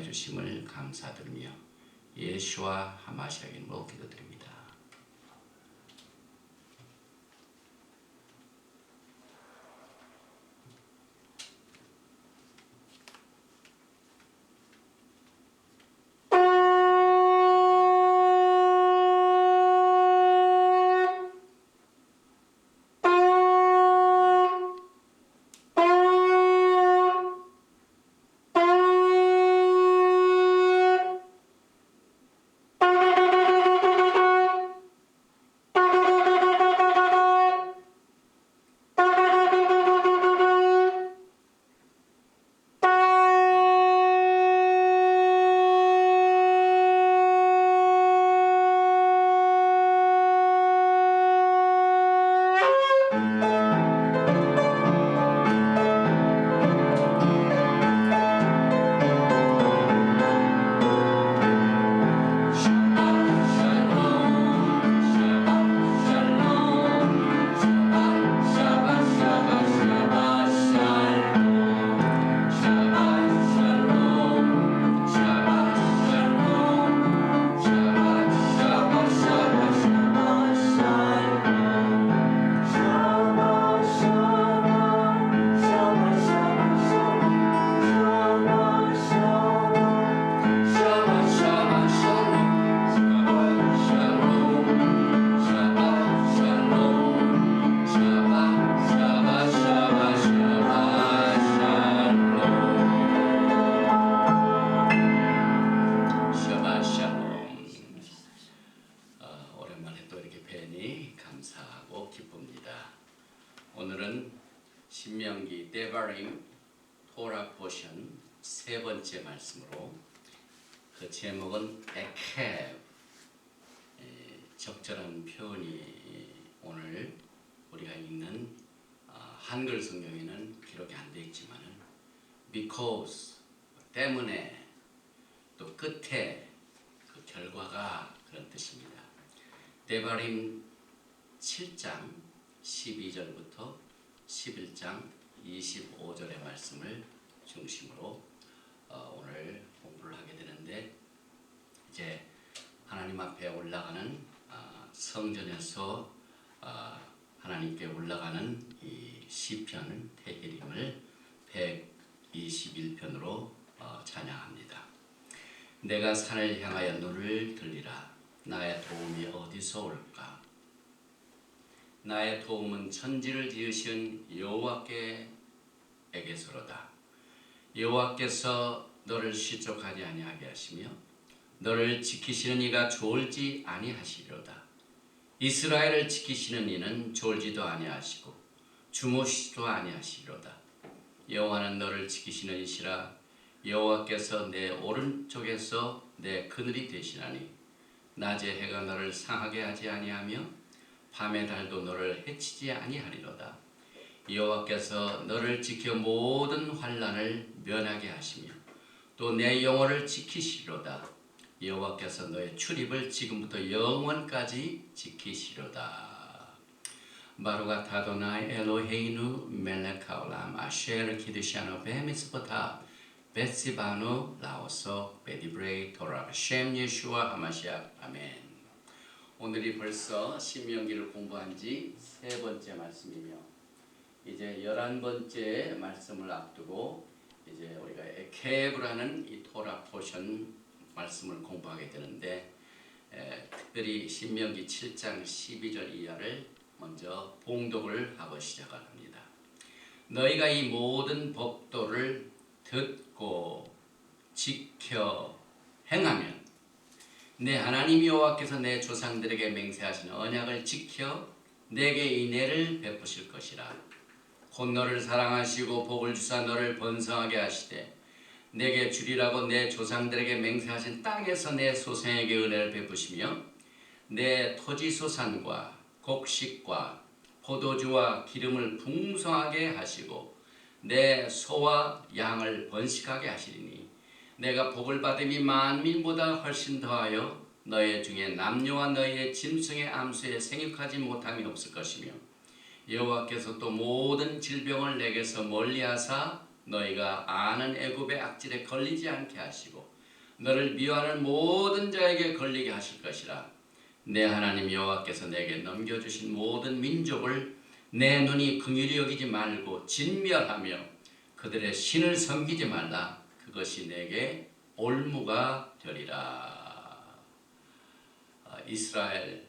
주심을 감사드리며 예수와 하마시아 이름으로 기도드립니다. 감사하고 기쁩니다. 오늘은 신명기 데바림 토라 포션 세 번째 말씀으로 그 제목은 에케브, 적절한 표현이 오늘 우리가 읽는 한글 성경에는 기록이 안 되어 있지만은 because 때문에 또 끝에 그 결과가 그런 뜻입니다. 데바림 7장 12절부터 11장 25절의 말씀을 중심으로 오늘 공부를 하게 되는데, 이제 하나님 앞에 올라가는 성전에서 하나님께 올라가는 이 시편 테힐림을 121편으로 찬양합니다. 내가 산을 향하여 눈을 들리라. 나의 도움이 어디서 올까? 나의 도움은 천지를 지으신 여호와께에게서로다. 여호와께서 너를 시족하지 아니하게 하시며 너를 지키시는 이가 졸지 아니하시리로다. 이스라엘을 지키시는 이는 졸지도 아니하시고 주무시지도 아니하시리로다. 여호와는 너를 지키시는 이시라. 여호와께서 내 오른쪽에서 내 그늘이 되시나니 낮에 해가 너를 상하게 하지 아니하며 밤의 달도 너를 해치지 아니하리로다. 여호와께서 너를 지켜 모든 환난을 면하게 하시며 또 내 영혼을 지키시리로다. 여호와께서 너의 출입을 지금부터 영원까지 지키시리로다. 바루가 타도나이 엘로헤이누 멜렉 하올람 아쉐르 키드샤노 베미스보타 베시바누 라오소 베디브레이 토라 셴 예슈와 하마시아 아멘. 오늘이 벌써 신명기를 공부한 지 세 번째 말씀이며 이제 11번째 말씀을 앞두고 이제 우리가 에케브라는 이 토라 포션 말씀을 공부하게 되는데, 특별히 신명기 7장 12절 이하를 먼저 봉독을 하고 시작을 합니다. 너희가 이 모든 법도를 듣고 지켜 행하면 내 하나님 여호와께서 내 조상들에게 맹세하신 언약을 지켜 내게 인애를 베푸실 것이라. 곧 너를 사랑하시고 복을 주사 너를 번성하게 하시되 내게 주리라고 내 조상들에게 맹세하신 땅에서 내 소생에게 은혜를 베푸시며 내 토지 소산과 곡식과 포도주와 기름을 풍성하게 하시고 내 소와 양을 번식하게 하시리니 내가 복을 받음이 만민보다 훨씬 더하여 너희 중에 남녀와 너희의 짐승의 암수에 생육하지 못함이 없을 것이며 여호와께서 또 모든 질병을 내게서 멀리하사 너희가 아는 애굽의 악질에 걸리지 않게 하시고 너를 미워하는 모든 자에게 걸리게 하실 것이라. 내 하나님 여호와께서 내게 넘겨주신 모든 민족을 내 눈이 긍휼히 여기지 말고 진멸하며 그들의 신을 섬기지 말라. 그것이 내게 올무가 되리라. 이스라엘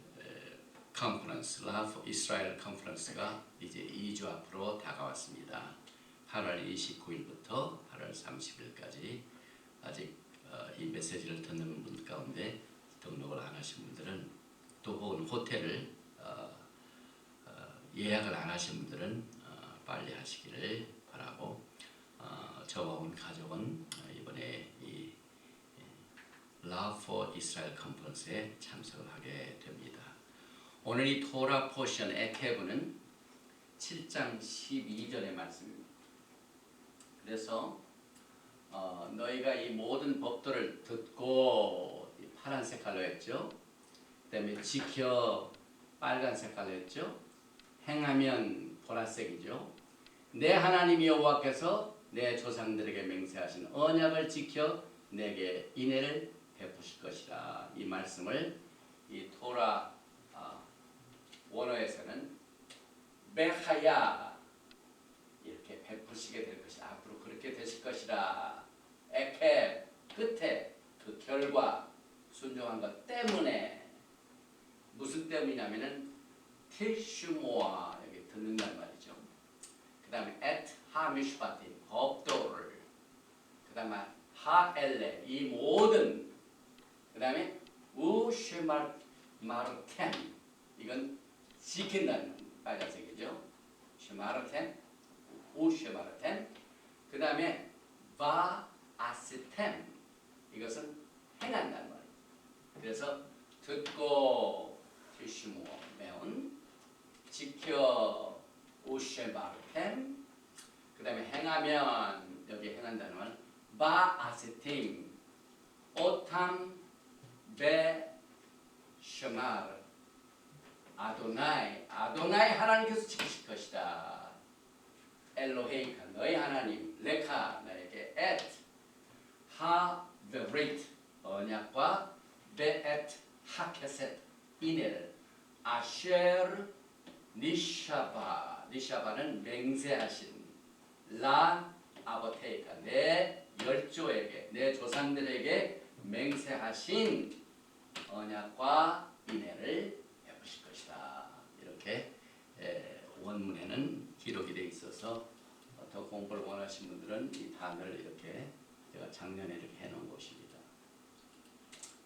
컨퍼런스, 라프 이스라엘 컨퍼런스가 이제 2주 앞으로 다가왔습니다. 8월 29일부터 8월 30일까지 아직 이 메시지를 듣는 분 가운데 등록을 안 하신 분들은 또 혹은 호텔을 예약을 안 하신 분들은 빨리 하시기를 바라고, 저와 온 가족은 이번에 이 Love for Israel 컨퍼런스에 참석을 하게 됩니다. 오늘 이 토라 포션 에케브는 7장 12절의 말씀입니다. 그래서 너희가 이 모든 법도를 듣고 파란 색깔로 했죠. 그다음에 지켜 빨간 색깔로 했죠. 행하면 보라색이죠. 내 하나님 여호와께서 내 조상들에게 맹세하신 언약을 지켜 내게 인애를 베푸실 것이라. 이 말씀을 이 토라 원어에서는 메하야 이렇게 베푸시게 될 것이다. 앞으로 그렇게 되실 것이라. 에케 끝에 그 결과 순종한 것 때문에, 무슨 때문이냐면은 티슈모아 여기 듣는단 말이죠. 그 다음에 엣 하미슈바틴 법도를, 그 다음에 하엘레 이 모든, 그 다음에 우쉐마르템 이건 지킨다는 빨간색이죠. 쉐마르템 우쉐마르템, 그 다음에 바아스템 이것은 행한다는 말이에요. 그래서 듣고 티슈모 매운, 지켜 우쉐마르템, 그 다음에 행하면 여기 행한다는 말 바아스팀 오탐 베 쉐마르 아도나이 하나님께서 지키실 것이다. 엘로헤이카 너희 하나님, 레카 너에게, 엣 하베브릿 언약과, 베엣 하케셋 인애를, 아쉐르 니샤바는 맹세하신, 라 아버테이카 내 열조에게 내 조상들에게 맹세하신 언약과 인애를 베푸실 것이다. 이렇게 원문에는 기록이 되어 있어서 더 공부를 원하신 분들은 이 단어를 이렇게 제가 작년에 이렇게 해놓은 것입니다.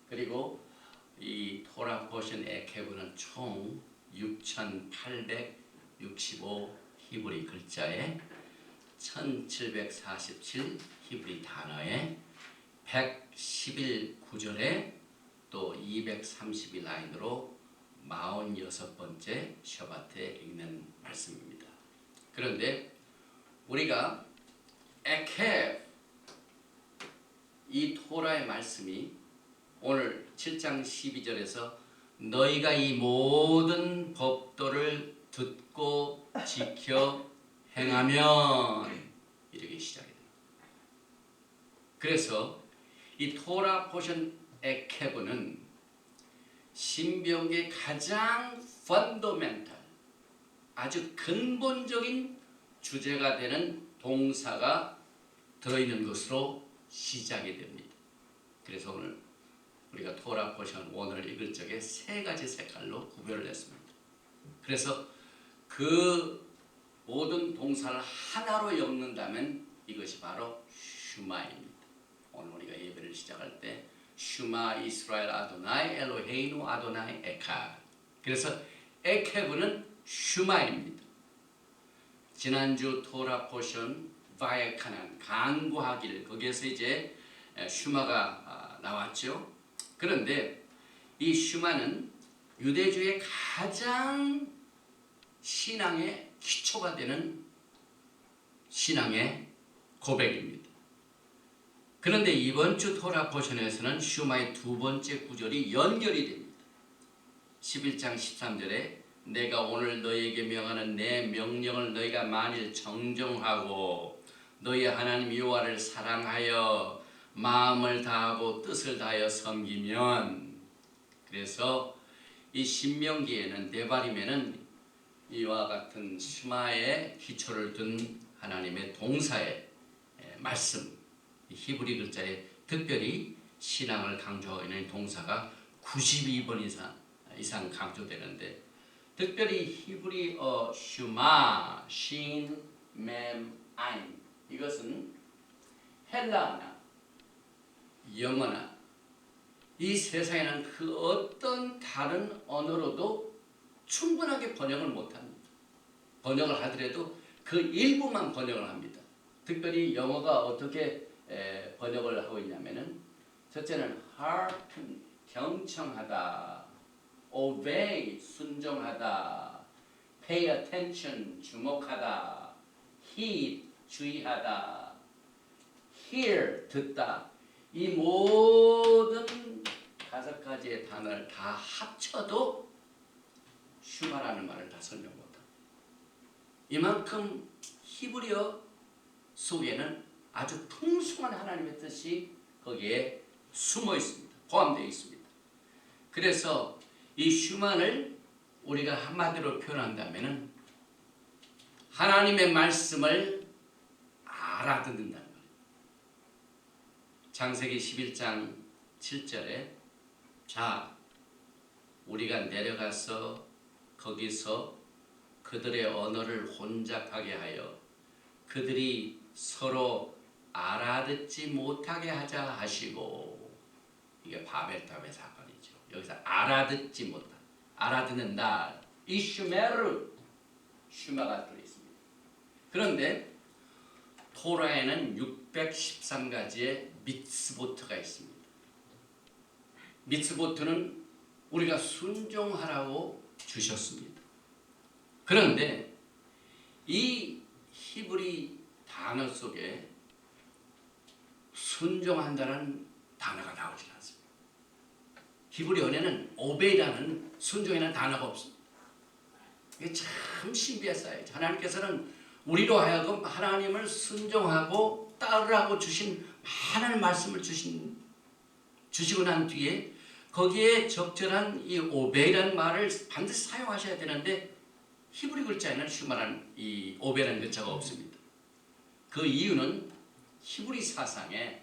그리고 이 토라 포션 에케브는 총 6,865 히브리 글자에 1,747 히브리 단어에 111 구절에 또 232 라인으로 46번째 셔바트에 읽는 말씀입니다. 그런데 우리가 에케 이 토라의 말씀이 오늘 7장 12절에서 너희가 이 모든 법도를 듣고 지켜 행하면 이렇게 시작이 됩니다. 그래서 이 토라 포션 에케브는 신명기의 가장 펀더멘탈 아주 근본적인 주제가 되는 동사가 들어있는 것으로 시작이 됩니다. 그래서 오늘 우리가 토라 포션 1을 읽을 적에 3가지 색깔로 구별을 했습니다. 그래서 그 모든 동사를 하나로 엮는다면 이것이 바로 슈마입니다. 오늘 우리가 예배를 시작할 때 슈마 이스라엘 아도나이 엘로헤이누 아도나이 에카, 그래서 에케브는 슈마입니다. 지난주 토라 포션 바에카난 간구하길, 거기에서 이제 슈마가 나왔죠. 그런데 이 슈마는 유대주의 가장 신앙의 기초가 되는 신앙의 고백입니다. 그런데 이번 주 토라 포션에서는 슈마의 2번째 구절이 연결이 됩니다. 11장 13절에 내가 오늘 너희에게 명하는 내 명령을 너희가 만일 정정하고 너희 하나님 여호와를 사랑하여 마음을 다하고 뜻을 다하여 섬기면, 그래서 이 신명기에는 네바림에는 이와 같은 슈마의 기초를 둔 하나님의 동사의 말씀, 히브리 글자에 특별히 신앙을 강조하고 있는 동사가 92번 이상 강조되는데, 특별히 히브리어 슈마, 신, 멤, 아인, 이것은 헬라어나 영어나 이 세상에는 그 어떤 다른 언어로도 충분하게 번역을 못합니다. 번역을 하더라도 그 일부만 번역을 합니다. 특별히 영어가 어떻게 번역을 하고 있냐면은, 첫째는 hearken, 경청하다, obey, 순종하다, pay attention, 주목하다, heed, 주의하다, hear, 듣다, 이 모든 5가지의 단어를 다 합쳐도 슈마라는 말을 다 설명 못합니다. 이만큼 히브리어 속에는 아주 풍성한 하나님의 뜻이 거기에 숨어 있습니다. 포함되어 있습니다. 그래서 이 슈만을 우리가 한마디로 표현한다면 하나님의 말씀을 알아듣는다는 거예요. 창세기 11장 7절에 자, 우리가 내려가서 거기서 그들의 언어를 혼잡하게 하여 그들이 서로 알아듣지 못하게 하자 하시고, 이게 바벨탑의 사건이죠. 여기서 알아듣지 못한, 알아듣는 날, 이 슈메르, 슈마가 들어있습니다. 그런데 토라에는 613가지의 미츠보트가 있습니다. 미츠보트는 우리가 순종하라고 주셨습니다. 그런데 이 히브리 단어 속에 순종한다는 단어가 나오지 않습니다. 히브리어에는 오베이라는 순종이라는 단어가 없습니다. 이게 참 신비했어요. 하나님께서는 우리로 하여금 하나님을 순종하고 따르라고 주신 많은 말씀을 주시고 난 뒤에 거기에 적절한 이 오베이라는 말을 반드시 사용하셔야 되는데, 히브리 글자에는 슈마라는 이 오베라는 글자가 없습니다. 그 이유는 히브리 사상에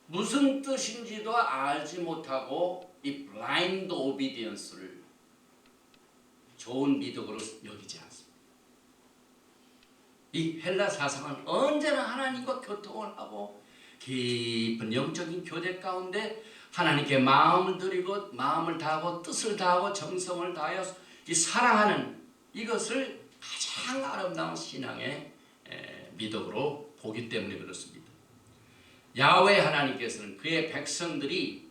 무슨 뜻인지도 알지 못하고 이 블라인드 오비디언스를 좋은 미덕으로 여기지 않습니다. 이 헬라 사상은 언제나 하나님과 교통을 하고 깊은 영적인 교제 가운데 하나님께 마음을 드리고 마음을 다하고 뜻을 다하고 정성을 다하여 이 사랑하는 이것을 가장 아름다운 신앙의 미덕으로 보기 때문에 그렇습니다. 야훼 하나님께서는 그의 백성들이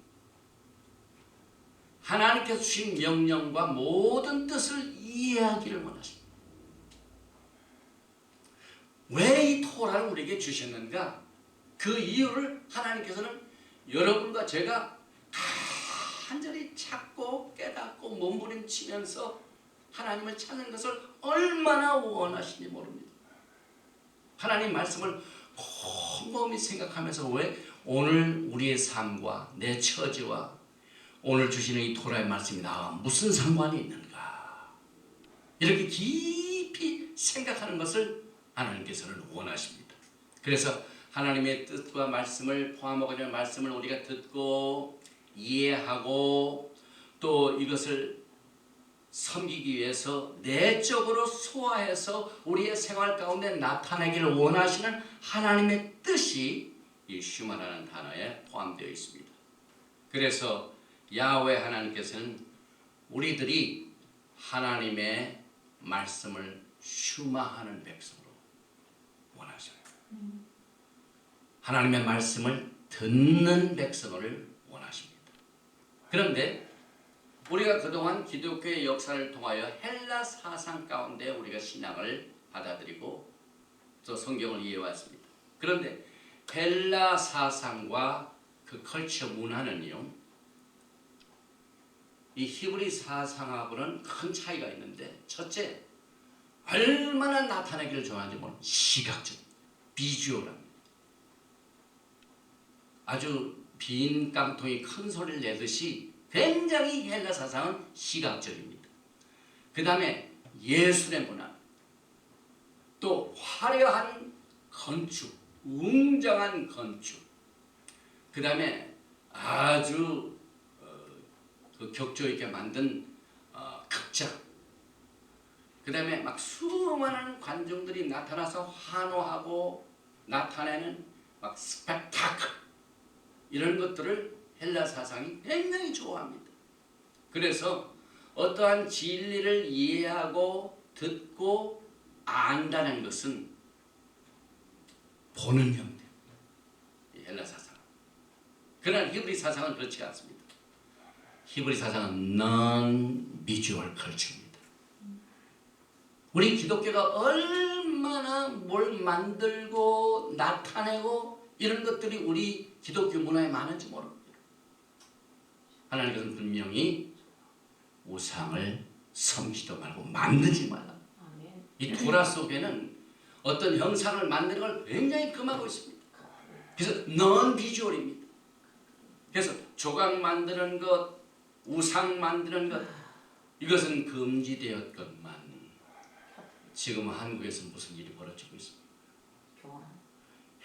하나님께서 주신 명령과 모든 뜻을 이해하기를 원하십니다. 왜 이 토라를 우리에게 주셨는가? 그 이유를 하나님께서는 여러분과 제가 간절히 찾고 깨닫고 몸부림치면서 하나님을 찾는 것을 얼마나 원하시는지 모릅니다. 하나님 말씀을 곰곰이 생각하면서 왜 오늘 우리의 삶과 내 처지와 오늘 주시는 이 토라의 말씀이 나와 무슨 상관이 있는가, 이렇게 깊이 생각하는 것을 하나님께서는 원하십니다. 그래서 하나님의 뜻과 말씀을 포함하고 있는 말씀을 우리가 듣고 이해하고 또 이것을 섬기기 위해서 내적으로 소화해서 우리의 생활 가운데 나타내기를 원하시는 하나님의 뜻이 이 슈마라는 단어에 포함되어 있습니다. 그래서 야훼 하나님께서는 우리들이 하나님의 말씀을 슈마하는 백성으로 원하셔요. 하나님의 말씀을 듣는 백성을 원하십니다. 그런데 우리가 그동안 기독교의 역사를 통하여 헬라 사상 가운데 우리가 신앙을 받아들이고 또 성경을 이해해왔습니다. 그런데 헬라 사상과 그 컬처 문화는요, 이 히브리 사상하고는 큰 차이가 있는데, 첫째, 얼마나 나타내기를 좋아하는지 모르는 시각적, 비주얼합니다. 아주 빈 깡통이 큰 소리를 내듯이 굉장히 헬라 사상은 시각적입니다. 그 다음에 예술의 문화, 또 화려한 건축, 웅장한 건축, 그 다음에 아주 그 격조 있게 만든 극장, 그 다음에 막 수많은 관중들이 나타나서 환호하고 나타내는 막 스펙타클, 이런 것들을 헬라 사상이 굉장히 좋아합니다. 그래서 어떠한 진리를 이해하고 듣고 안다는 것은 보는 형태, 헬라 사상. 그러나 히브리 사상은 그렇지 않습니다. 히브리 사상은 non-visual culture입니다. 우리 기독교가 얼마나 뭘 만들고 나타내고 이런 것들이 우리 기독교 문화에 많은지 모릅니다. 하나님께서는 분명히 우상을 섬기지도 말고 만들지 말라. 이 토라 속에는 어떤 형상을 만드는 걸 굉장히 금하고 있습니다. 그래서 non-visual입니다. 그래서 조각 만드는 것, 우상 만드는 것, 이것은 금지되었건만 지금 한국에서 무슨 일이 벌어지고 있습니까?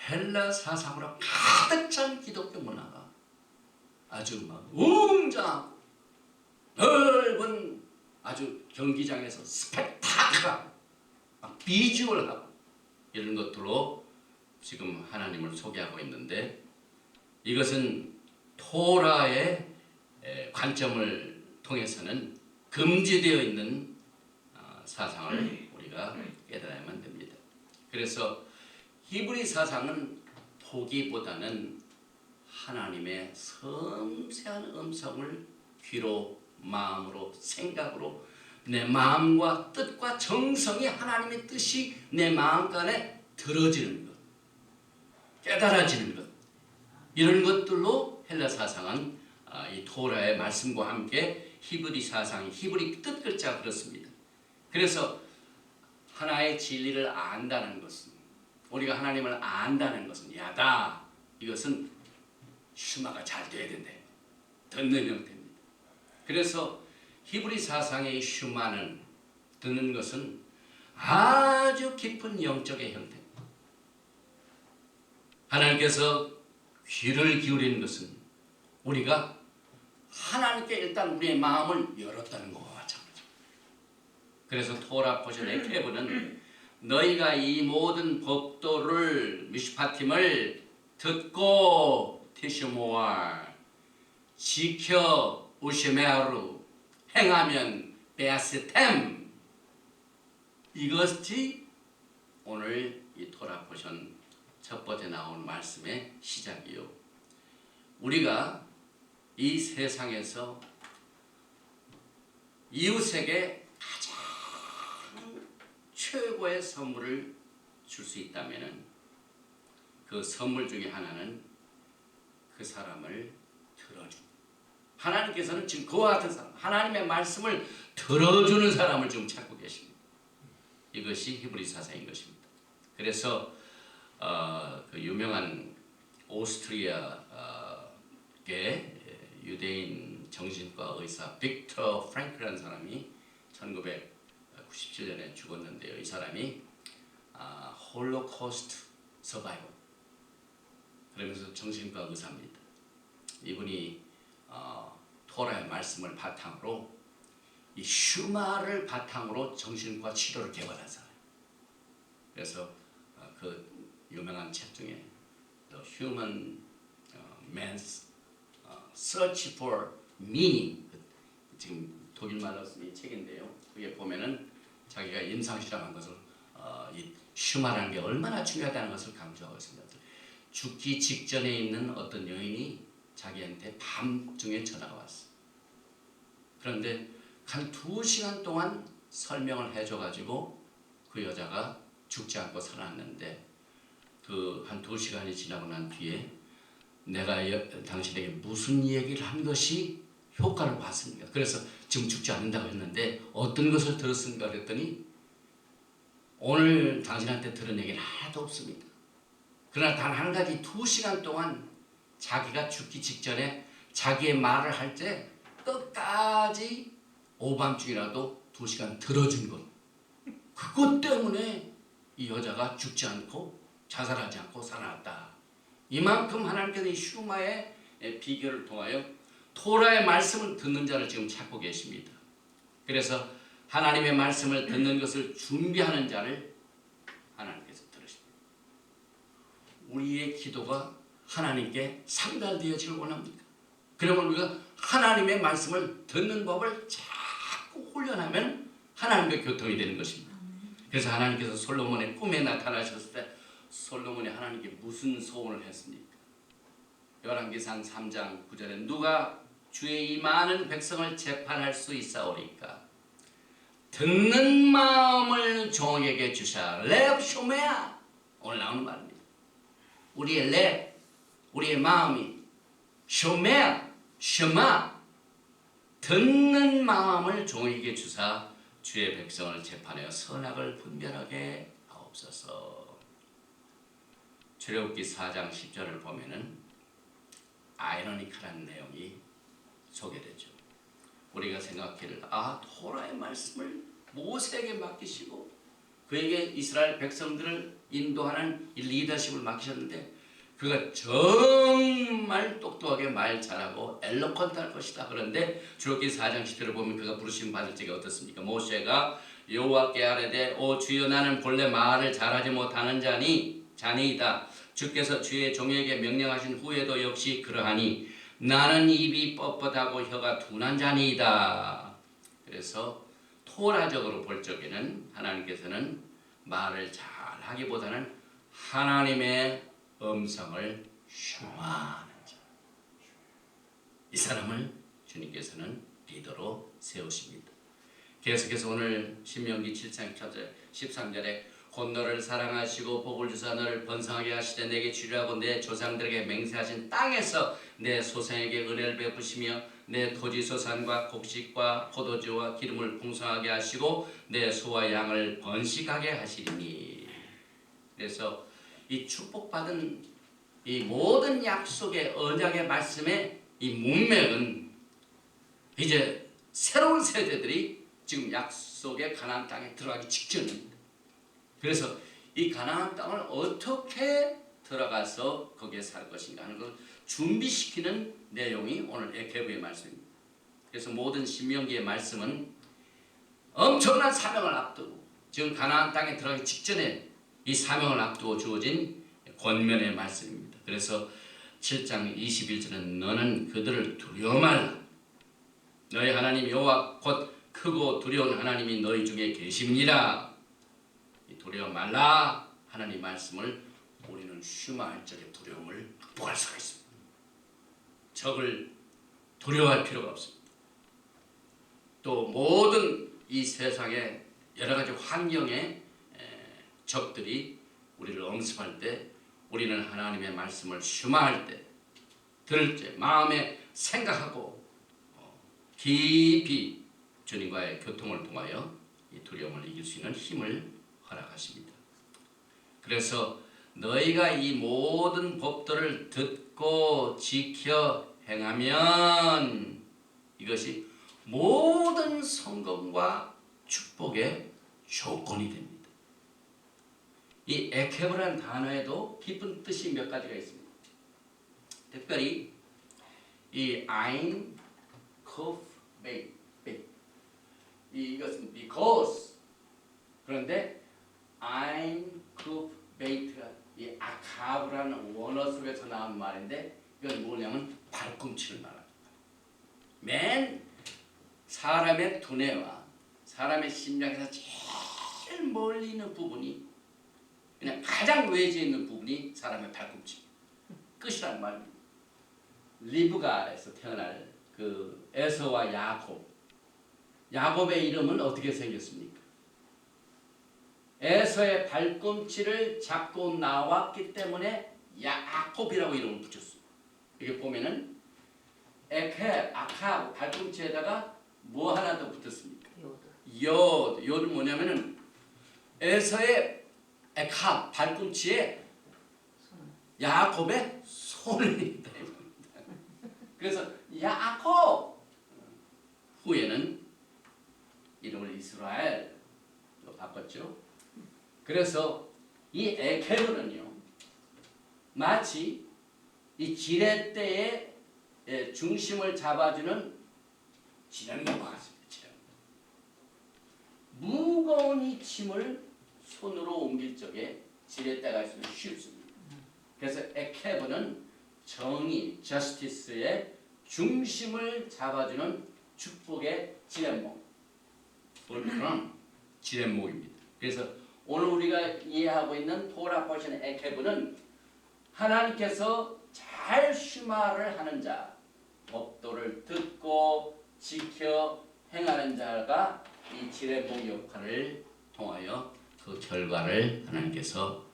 헬라 사상으로 가득 찬 기독교 문화가 아주 막 웅장하고 넓은 아주 경기장에서 스펙타클하고 막 비주얼하고 이런 것들로 지금 하나님을 소개하고 있는데, 이것은 토라의 관점을 통해서는 금지되어 있는 사상을 우리가 깨달아야만 됩니다. 그래서 히브리 사상은 보기보다는 하나님의 섬세한 음성을 귀로, 마음으로, 생각으로 내 마음과 뜻과 정성이 하나님의 뜻이 내 마음간에 들어지는 것, 깨달아지는 것, 이런 것들로 헬라 사상은 이 토라의 말씀과 함께 히브리 사상이, 히브리 뜻 글자가 그렇습니다. 그래서 하나의 진리를 안다는 것은, 우리가 하나님을 안다는 것은 야다, 이것은 슈마가 잘 돼야 된다, 듣는 형태입니다. 그래서 히브리 사상의 슈마는, 듣는 것은 아주 깊은 영적의 형태입니다. 하나님께서 귀를 기울이는 것은 우리가 하나님께 일단 우리의 마음을 열었다는 것과 마찬가지입니다. 그래서 토라 포션 에케브는 너희가 이 모든 법도를 미슈파팀을 듣고 티슈모아 지켜 우시메아루 행하면 베아스템, 이것이 오늘 이 토라 포션 첫 번째 나온 말씀의 시작이요. 우리가 이 세상에서 이웃에게 가장 최고의 선물을 줄 수 있다면 그 선물 중에 하나는 그 사람을 들어주는, 하나님께서는 지금 그와 같은 사람, 하나님의 말씀을 들어주는 사람을 지금 찾고 계십니다. 이것이 히브리 사상인 것입니다. 그래서 그 유명한 오스트리아계 유대인 정신과 의사 빅터 프랭크라는 사람이 1997년에 죽었는데요. 이 사람이 홀로코스트 서바이벌, 그러면서 정신과 의사입니다. 이분이 토라의 말씀을 바탕으로, 이 슈마를 바탕으로 정신과 치료를 개발한 사람. 그래서 그 유명한 책 중에 The Human Man's Search for Meaning, 지금 독일말로 쓴 이 책인데요. 그게 보면은 자기가 임상실험한 것을 이 슈마라는 게 얼마나 중요하다는 것을 강조하고 있습니다. 죽기 직전에 있는 어떤 여인이 자기한테 밤중에 전화가 왔어. 그런데 한 2시간 동안 설명을 해줘가지고 그 여자가 죽지 않고 살아났는데, 그 한 2시간이 지나고 난 뒤에 내가 당신에게 무슨 얘기를 한 것이 효과를 봤습니까? 그래서 지금 죽지 않는다고 했는데 어떤 것을 들었습니까? 그랬더니 오늘 당신한테 들은 얘기는 하나도 없습니다. 그러나 단 한 가지 2시간 동안 자기가 죽기 직전에 자기의 말을 할 때 끝까지 오밤중이라도 2시간 들어준 것. 그것 때문에 이 여자가 죽지 않고 자살하지 않고 살아났다. 이만큼 하나님께서 이 슈마의 비결을 통하여 토라의 말씀을 듣는 자를 지금 찾고 계십니다. 그래서 하나님의 말씀을 듣는 것을 준비하는 자를 하나님께서 들으십니다. 우리의 기도가 하나님께 상달되어지길 원합니까? 그러면 우리가 하나님의 말씀을 듣는 법을 자꾸 훈련하면 하나님과 교통이 되는 것입니다. 그래서 하나님께서 솔로몬의 꿈에 나타나셨을 때 솔로몬이 하나님께 무슨 소원을 했습니까? 열왕기상 3장 9절에 누가 주의 이 많은 백성을 재판할 수 있사오리까? 듣는 마음을 종에게 주사. 랩 쇼메야. 오늘 나오는 말입니다. 우리의 랩, 우리의 마음이 쇼메야, 셔마. 듣는 마음을 종에게 주사 주의 백성을 재판하여 선악을 분별하게 하옵소서. 출애굽기 4장 10절을 보면은 아이러니컬한 내용이 소개되죠. 우리가 생각하기를 토라의 말씀을 모세에게 맡기시고 그에게 이스라엘 백성들을 인도하는 이 리더십을 맡기셨는데 그가 정말 똑똑하게 말 잘하고 엘로컨트할 것이다. 그런데 출애굽기 4장 10절을 보면 그가 부르심 받을 적이 어떻습니까? 모세가 여호와께 아뢰되 오 주여 나는 본래 말을 잘하지 못하는 자니이다. 주께서 주의 종에게 명령하신 후에도 역시 그러하니 나는 입이 뻣뻣하고 혀가 둔한 자니이다. 그래서 토라적으로 볼 적에는 하나님께서는 말을 잘하기보다는 하나님의 음성을 슈마하는 자. 이 사람을 주님께서는 리더로 세우십니다. 계속해서 오늘 신명기 7장 13절에 곧 너를 사랑하시고 복을 주사 너를 번성하게 하시되 내게 주리라고 내 조상들에게 맹세하신 땅에서 내 소생에게 은혜를 베푸시며 내 토지 소산과 곡식과 포도주와 기름을 풍성하게 하시고 내 소와 양을 번식하게 하시리니. 그래서 이 축복받은 이 모든 약속의 언약의 말씀의 이 문맥은 이제 새로운 세대들이 지금 약속의 가나안 땅에 들어가기 직전입니다. 그래서 이 가나안 땅을 어떻게 들어가서 거기에 살 것인가 하는 걸 준비시키는 내용이 오늘 에케브의 말씀입니다. 그래서 모든 신명기의 말씀은 엄청난 사명을 앞두고 지금 가나안 땅에 들어가기 직전에 이 사명을 앞두고 주어진 권면의 말씀입니다. 그래서 7장 21절은 너는 그들을 두려워 말라. 너희 하나님 여호와 곧 크고 두려운 하나님이 너희 중에 계십니다. 두려워 말라 하나님 말씀을 우리는 슈마할 적의 두려움을 극복할 수가 있습니다. 적을 두려워할 필요가 없습니다. 또 모든 이 세상의 여러 가지 환경의 적들이 우리를 엄습할 때 우리는 하나님의 말씀을 슈마할 때 들을 때 마음에 생각하고 깊이 주님과의 교통을 통하여 이 두려움을 이길 수 있는 힘을 허락하십니다. 그래서 너희가 이 모든 법도를 듣고 지켜 행하면 이것이 모든 성공과 축복의 조건이 됩니다. 이 에케브라는 단어에도 깊은 뜻이 몇 가지가 있습니다. 특별히 이 아인 코프 베이 이것은 because 그런데 아인 코프 베이트가 이 아카브라는 원어 속에서 나온 말인데 이건 뭐냐면 발꿈치를 말합니다. 맨 사람의 두뇌와 사람의 심장에서 제일 멀리 있는 부분이 그냥 가장 외지에 있는 부분이 사람의 발꿈치 끝이라는 말입니다. 리브가에서 태어날 그 에서와 야곱의 이름은 어떻게 생겼습니까? 에서의 발꿈치를 잡고 나왔기 때문에 야곱이라고 이름을 붙였어요. 이게 보면은 아카 발꿈치에다가 뭐 하나 더 붙었습니까? 요는 뭐냐면은 에서의 에카 발꿈치에 야곱의 손이 있다. 그래서 야곱 후에는 이름을 이스라엘로 바꿨죠. 그래서 이 에케브는요 마치 이 지렛대의 중심을 잡아주는 지렁이와 같습니다. 무거운 이 짐을 손으로 옮길 적에 지렛대가 있으면 쉽습니다. 그래서 에케브는 정의, 저스티스의 중심을 잡아주는 축복의 지렛목, 그런 지렛목입니다. 그래서 오늘 우리가 이해하고 있는 토라 포션 에케브는 하나님께서 잘 슈마를 하는 자, 법도를 듣고 지켜 행하는 자가 이 지렛목 역할을 통하여 그 결과를 하나님께서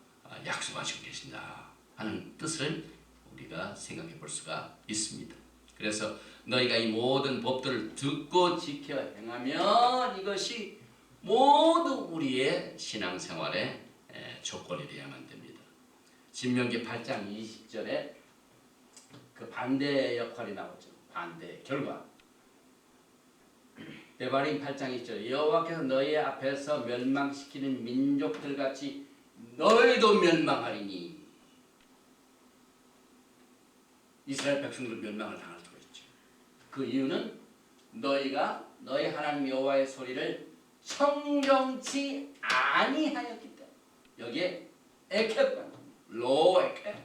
약속하시고 계신다 하는 뜻을 우리가 생각해 볼 수가 있습니다. 그래서 너희가 이 모든 법들을 듣고 지켜 행하면 이것이 모두 우리의 신앙생활의 조건이 되어야만 됩니다. 신명기 8장 20절에 그 반대 역할이 나오죠. 반대 결과. 데바림 8장 2절 여호와께서 너희 앞에서 멸망시키는 민족들 같이 너희도 멸망하리니. 이스라엘 백성들 멸망을 당할 수가 있죠. 그 이유는 너희가 너희 하나님 여호와의 소리를 청정치 아니하였기 때문에. 여기에 에케브가 로 에케브,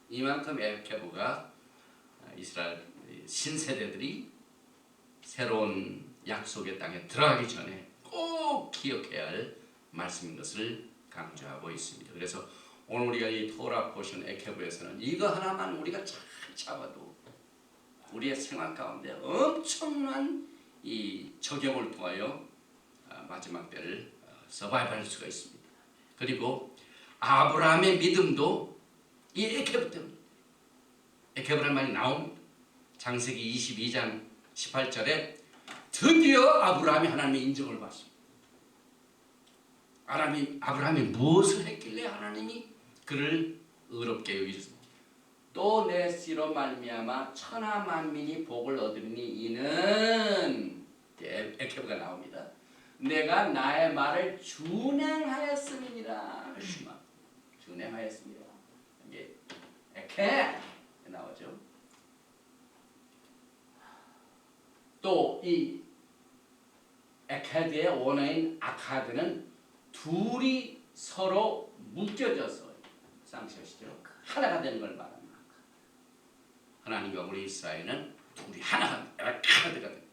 이만큼 에케브가 이스라엘 신세대들이 새로운 약속의 땅에 들어가기 전에 꼭 기억해야 할 말씀인 것을 강조하고 있습니다. 그래서 오늘 우리가 이 토라 포션 에케브에서는 이거 하나만 우리가 잘 잡아도 우리의 생활 가운데 엄청난 이 적용을 통하여 마지막 때를 서바이브할 수가 있습니다. 그리고 아브라함의 믿음도 이 에케브 때문에, 에케브라는 말이 나옵니다. 창세기 22장 18절에 드디어 아브라함이 하나님의 인정을 받습니다. 아브라함이 무엇을 했길래 하나님이 그를 의롭게 여기셨습니까? 또 내 씨로 말미암아 천하 만민이 복을 얻으리니 이는 에케브가 나옵니다. 내가 나의 말을 준행하였음이니라. 준행하였습니다. 이게 에케 나오죠. 또 이 에카드의 원어인 아카드는 둘이 서로 묶여져서 쌍시하시죠. 하나가 되는 걸 말합니다. 하나님과 우리 사이는 둘이 하나가 에카드가 됩니다.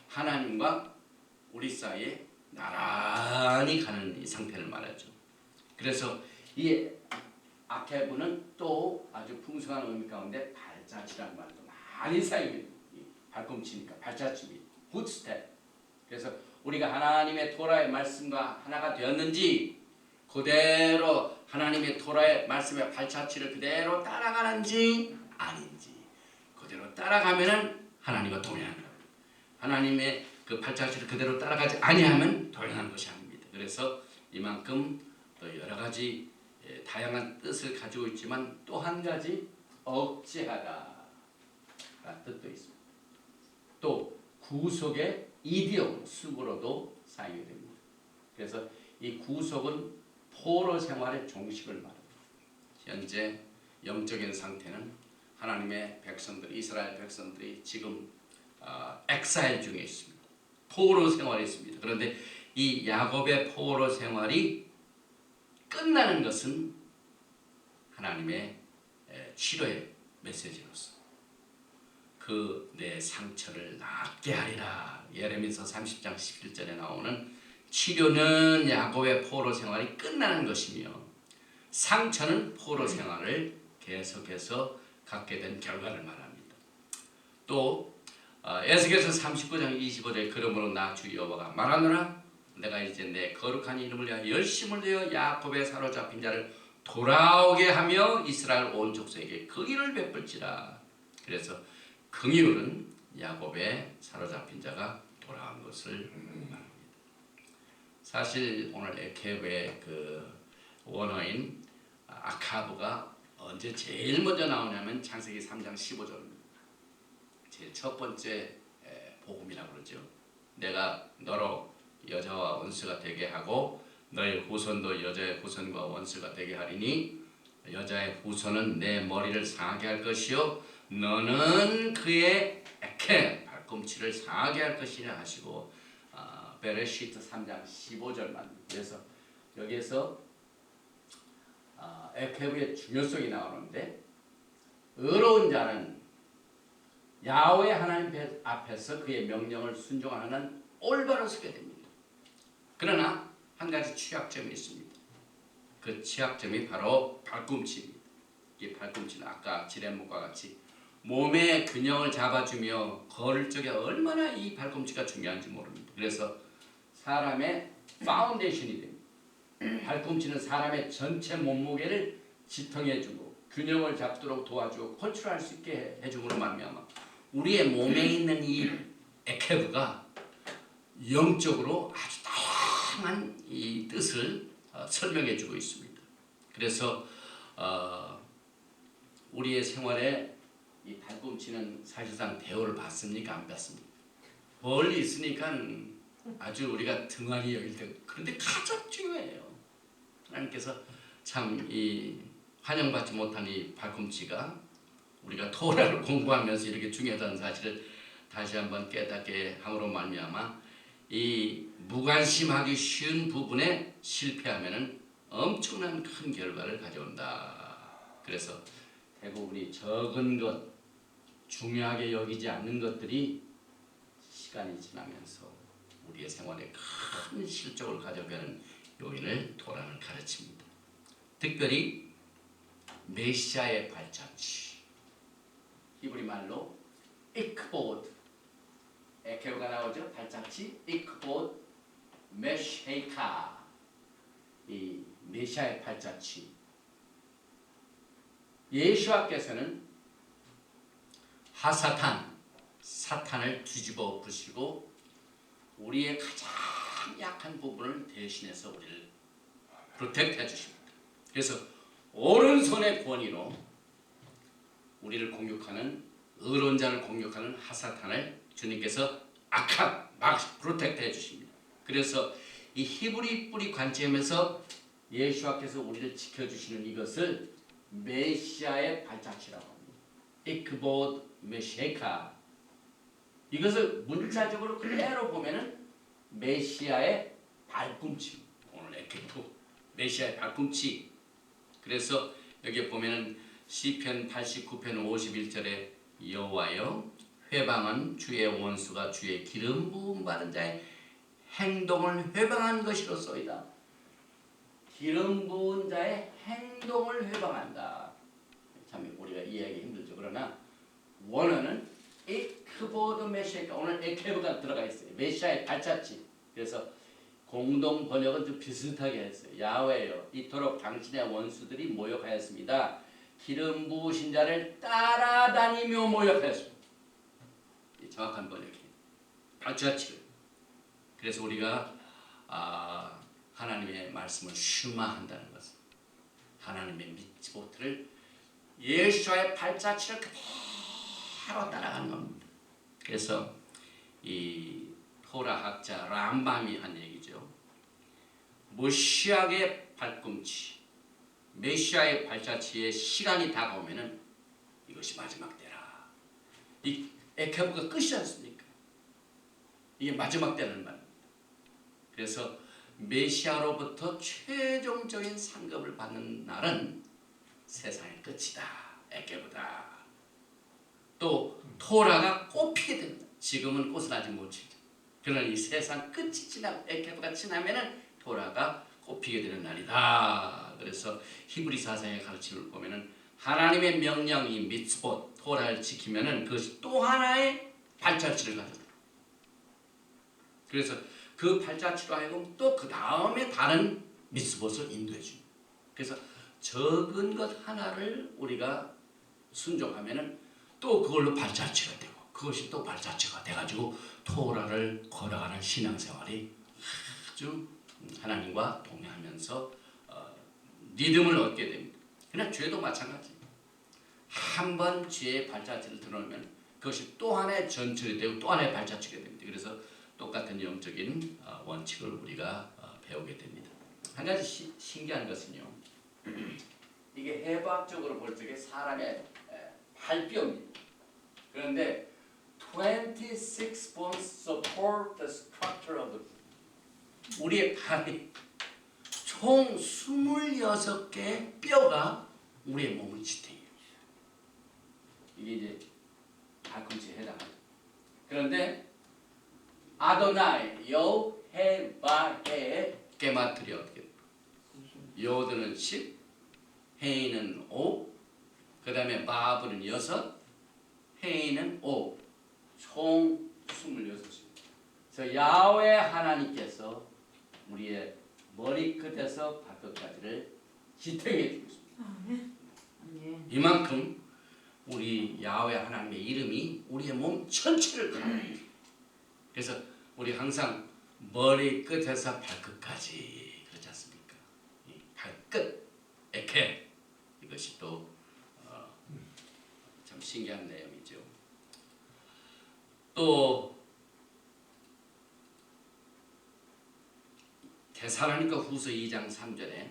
하나님과 우리 사이에 나란히 가는 이 상태를 말하죠. 그래서 이 아케브는 또 아주 풍성한 의미 가운데 발자취라는 말도 많이 사용합니다. 발꿈치니까 발자취입니다. 굿스텝. 그래서 우리가 하나님의 토라의 말씀과 하나가 되었는지, 그대로 하나님의 토라의 말씀의 발자취를 그대로 따라가는지 아닌지, 그대로 따라가면은 하나님과 동행하는 겁니다. 하나님의 그 발자취를 그대로 따라가지 아니하면 동행하는 것이 아닙니다. 그래서 이만큼 또 여러 가지 다양한 뜻을 가지고 있지만 또 한 가지 억제하다 라는 뜻도 있습니다. 또 구속의 이디움, 숙으로도 사용이 됩니다. 그래서 이 구속은 포로 생활의 종식을 말합니다. 현재 영적인 상태는 하나님의 백성들, 이스라엘 백성들이 지금 엑사일 중에 있습니다. 포로 생활에 있습니다. 그런데 이 야곱의 포로 생활이 끝나는 것은 하나님의 치료의 메시지로서 그 내 상처를 낫게 하리라. 예레미서 30장 11절에 나오는 치료는 야곱의 포로 생활이 끝나는 것이며 상처는 포로 생활을 계속해서 갖게 된 결과를 말합니다. 또 에스겔서 39장 25절에 그러므로 나 주 여호와가 말하노라 내가 이제 내 거룩한 이름을 위하여 열심을 내어 야곱의 사로잡힌 자를 돌아오게 하며 이스라엘 온 족속에게 긍휼을 베풀지라. 그래서 긍휼은 야곱의 사로잡힌 자가 돌아온 것을 말합니다. 사실 오늘 에케브의 그 원어인 아카브가 언제 제일 먼저 나오냐면 창세기 3장 15절입니다. 제일 첫 번째 복음이라고 그러죠. 내가 너로 여자와 원수가 되게 하고 너의 후손도 여자의 후손과 원수가 되게 하리니 여자의 후손은 내 머리를 상하게 할 것이요 너는 그의 발꿈치를 상하게 할 것이라 하시고 베레시트 3장 15절만. 그래서 여기에서 에케브의 중요성이 나오는데 의로운 자는 야훼 하나님 앞에서 그의 명령을 순종하는 올바로 서게 됩니다. 그러나 한 가지 취약점이 있습니다. 그 취약점이 바로 발꿈치입니다. 이 발꿈치는 아까 지렛목과 같이 몸의 균형을 잡아주며 걸을 적에 얼마나 이 발꿈치가 중요한지 모릅니다. 그래서 사람의 파운데이션이 됩니다. 발꿈치는 사람의 전체 몸무게를 지탱해주고 균형을 잡도록 도와주고 컨트롤할 수 있게 해줌으로 말미암아 우리의 몸에 있는 이 에케브가 영적으로 아주 다양한 이 뜻을 설명해주고 있습니다. 그래서 우리의 생활에 이 발꿈치는 사실상 대우를 받습니까? 안 받습니까? 멀리 있으니까 아주 우리가 등한히 여길 때 그런데 가장 중요해요. 하나님께서 참 이 환영받지 못한 이 발꿈치가 우리가 토라를 공부하면서 이렇게 중요하다는 사실을 다시 한번 깨닫게 함으로 말미암아 이 무관심하기 쉬운 부분에 실패하면은 엄청난 큰 결과를 가져온다. 그래서 대부분이 적은 것, 중요하게 여기지 않는 것들이 시간이 지나면서 우리의 생활에 큰 실적을 가져가는 요인을 토라는 가르칩니다. 특별히 메시아의 발자취, 히브리 말로 이크보드, 에케브가 나오죠. 발자취, 이크보드, 메쉐이카, 이 메시아의 발자취. 예수와께서는 하사탄, 사탄을 뒤집어 부시고 우리의 가장 약한 부분을 대신해서 우리를 프로텍트 해주십니다. 그래서 오른손의 권위로 우리를 공격하는 의로운 자를 공격하는 하사탄을 주님께서 막 프로텍트 해주십니다. 그래서 이 히브리 뿌리 관점에서 예수와께서 우리를 지켜주시는 이것을 메시아의 발자취라고 합니다. 이크보드 메쉐카. 이것을 문자적으로 그대로 보면은 메시아의 발꿈치. 오늘 에케프 메시아의 발꿈치. 그래서 여기 보면은 시편 89편 51절에 여호와여 회방은 주의 원수가 주의 기름 부음 받은 자의 행동을 회방한 것이로소이다. 기름 부은 자의 행동을 회방한다. 참 우리가 이해하기 힘들죠. 그러나 원어는 이크보드 메시아가 오늘 에케브가 들어가 있어요. 메시아의 발자취. 그래서 공동 번역은 좀 비슷하게 했어요. 야훼여 이토록 당신의 원수들이 모욕하였습니다. 기름 부으신 자를 따라다니며 모욕하였습니다. 정확한 번역이에요. 발자취를. 그래서 우리가 하나님의 말씀을 슈마한다는 것은 하나님의 미츠보트를 예수와의 발자취를 그대로 따라가는 겁니다. 그래서 이 토라학자 람밤이 한 얘기죠. 모시아의 발꿈치, 메시아의 발자취의 시간이 다가오면은 이것이 마지막 때라. 이 에케브가 끝이지 않습니까? 이게 마지막 때라는 말입니다. 그래서 메시아로부터 최종적인 상급을 받는 날은 세상의 끝이다. 에케브다. 또 토라가 꽃피게 됩니다. 지금은 꽃은 아직 못 피죠. 그러나 이 세상 끝이 지나고 에케브가 지나면은 토라가 꽃피게 되는 날이다. 그래서 히브리 사상의 가르침을 보면은 하나님의 명령이 미츠봇 토라를 지키면은 그것이 또 하나의 발자취를 가져다. 그래서 그 발자취로 하여금 또 그 다음에 다른 미츠봇을 인도해 줍니다. 그래서 적은 것 하나를 우리가 순종하면은 또 그걸로 발자취가 되고 그것이 또 발자취가 돼가지고 토라를 걸어가는 신앙생활이 아주 하나님과 동행하면서 믿음을 얻게 됩니다. 그러나 죄도 마찬가지. 한번 죄의 발자취를 드러내면 그것이 또 하나의 전철이 되고 또 하나의 발자취가 됩니다. 그래서 똑같은 영적인 원칙을 우리가 배우게 됩니다. 한 가지 신기한 것은요. 이게 해부학적으로 볼 적에 사람의 발뼈입니다. 그런데 26 bones support the structure of the 우리의 발이 총 26개의 뼈가 우리의 몸을 지탱해요. 이게 이제 발꿈치에 해당하죠. 그런데 아도나이 여헤바헤의 게마트리아 어떻게 돼요? 요드는 10, 헤이는 5, 그 다음에 바브는 6, 헤이는 5, 총 26입니다. 그래서 야훼 하나님께서 우리의 머리끝에서 발끝까지를 지탱해 주고 있습니다. 이만큼 우리 야훼 하나님의 이름이 우리의 몸 전체를 가립니다. 그래서 우리 항상 머리끝에서 발끝까지 그렇지 않습니까? 이 발끝, 에케 이것이 또 참 신기한 내용이죠. 또 데살로니가 후서 2장 3절에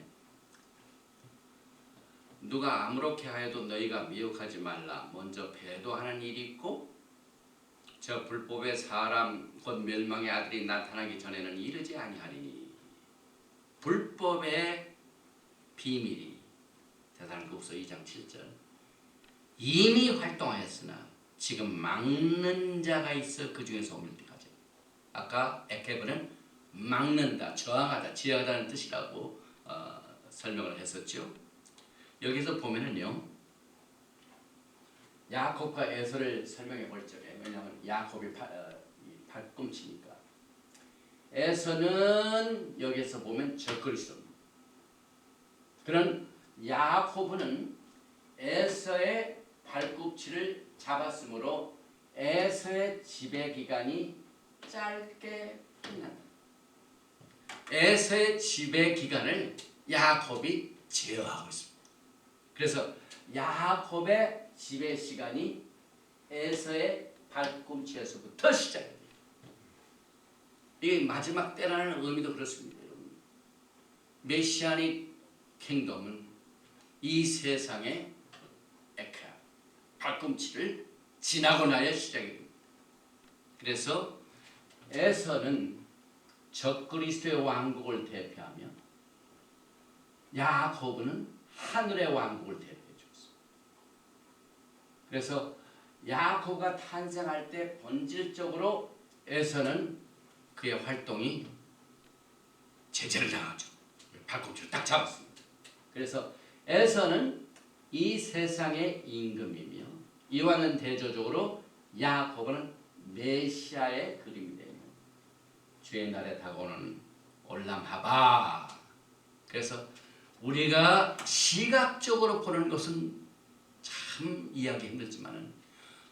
누가 아무렇게 하여도 너희가 미혹하지 말라. 먼저 배도하는 일이 있고 저 불법의 사람 곧 멸망의 아들이 나타나기 전에는 이르지 아니하리니. 불법의 비밀이 데살로니가 후서 2장 7절 이미 활동하였으나 지금 막는 자가 있어 그 중에서 오늘 때까지. 아까 에케브는 막는다, 저항하다, 제어하다는 뜻이라고 설명을 했었죠. 여기서 보면은요, 야곱과 에서를 설명해 볼 적에 왜냐하면 야곱이 발꿈치니까 에서는 여기서 보면 적그리스도입니다. 그런 야곱은 에서의 발꿈치를 잡았으므로 에서의 지배 기간이 짧게 끝난다. 에서의 지배 기간을 야곱이 제어하고 있습니다. 그래서 야곱의 지배 시간이 에서의 발꿈치에서부터 시작됩니다. 이게 마지막 때라는 의미도 그렇습니다. 여러분. 메시아닉 킹덤은 이 세상의 에카 발꿈치를 지나고 나야 시작이 됩니다. 그래서 에서는 적그리스도의 왕국을 대표하며 야곱은 하늘의 왕국을 대표해 주었습니다. 그래서 야곱가 탄생할 때 본질적으로 에서는 그의 활동이 제재를 당하죠. 발꿈치를 딱 잡았습니다. 그래서 에서는 이 세상의 임금이며 이와는 대조적으로 야곱은 메시아의 그림이 되며 주의 날에 다가오는 올람하바. 그래서 우리가 시각적으로 보는 것은 참 이해하기 힘들지만은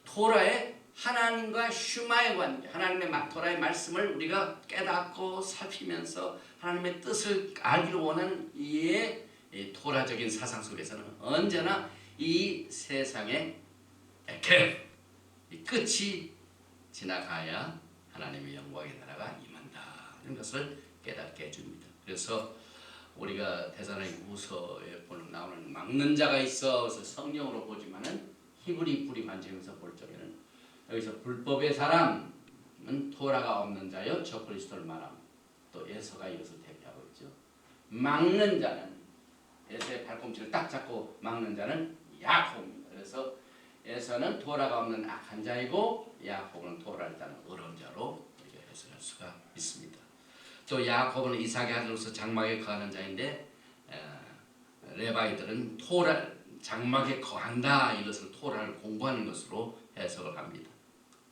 토라의 하나님과 슈마의 관계, 하나님의 토라의 말씀을 우리가 깨닫고 살피면서 하나님의 뜻을 알기를 원하는 이의 토라적인 사상 속에서는 언제나 이 세상의 에케 끝이 지나가야 하나님의 영광의 나라가 임한다. 이런 것을 깨닫게 해줍니다. 그래서 우리가 데살로니가후서에 나오는 막는 자가 있어 성령으로 보지만은 히브리 뿌리 관점에서 볼 적에는 여기서 불법의 사람은 토라가 없는 자여 적그리스도를 말하고 또 에서가 이것을 대표하고 있죠. 막는 자는 에서의 발꿈치를 딱 잡고 막는 자는 야곱입니다. 그래서 에서는 토라가 없는 악한 자이고 야곱은 토라를 따르는 의로운 자로 우리가 해석할 수가 있습니다. 또 야곱은 이삭의 아들로서 장막에 거하는 자인데 레바이들은 토라 장막에 거한다 이것을 토라를 공부하는 것으로 해석을 합니다.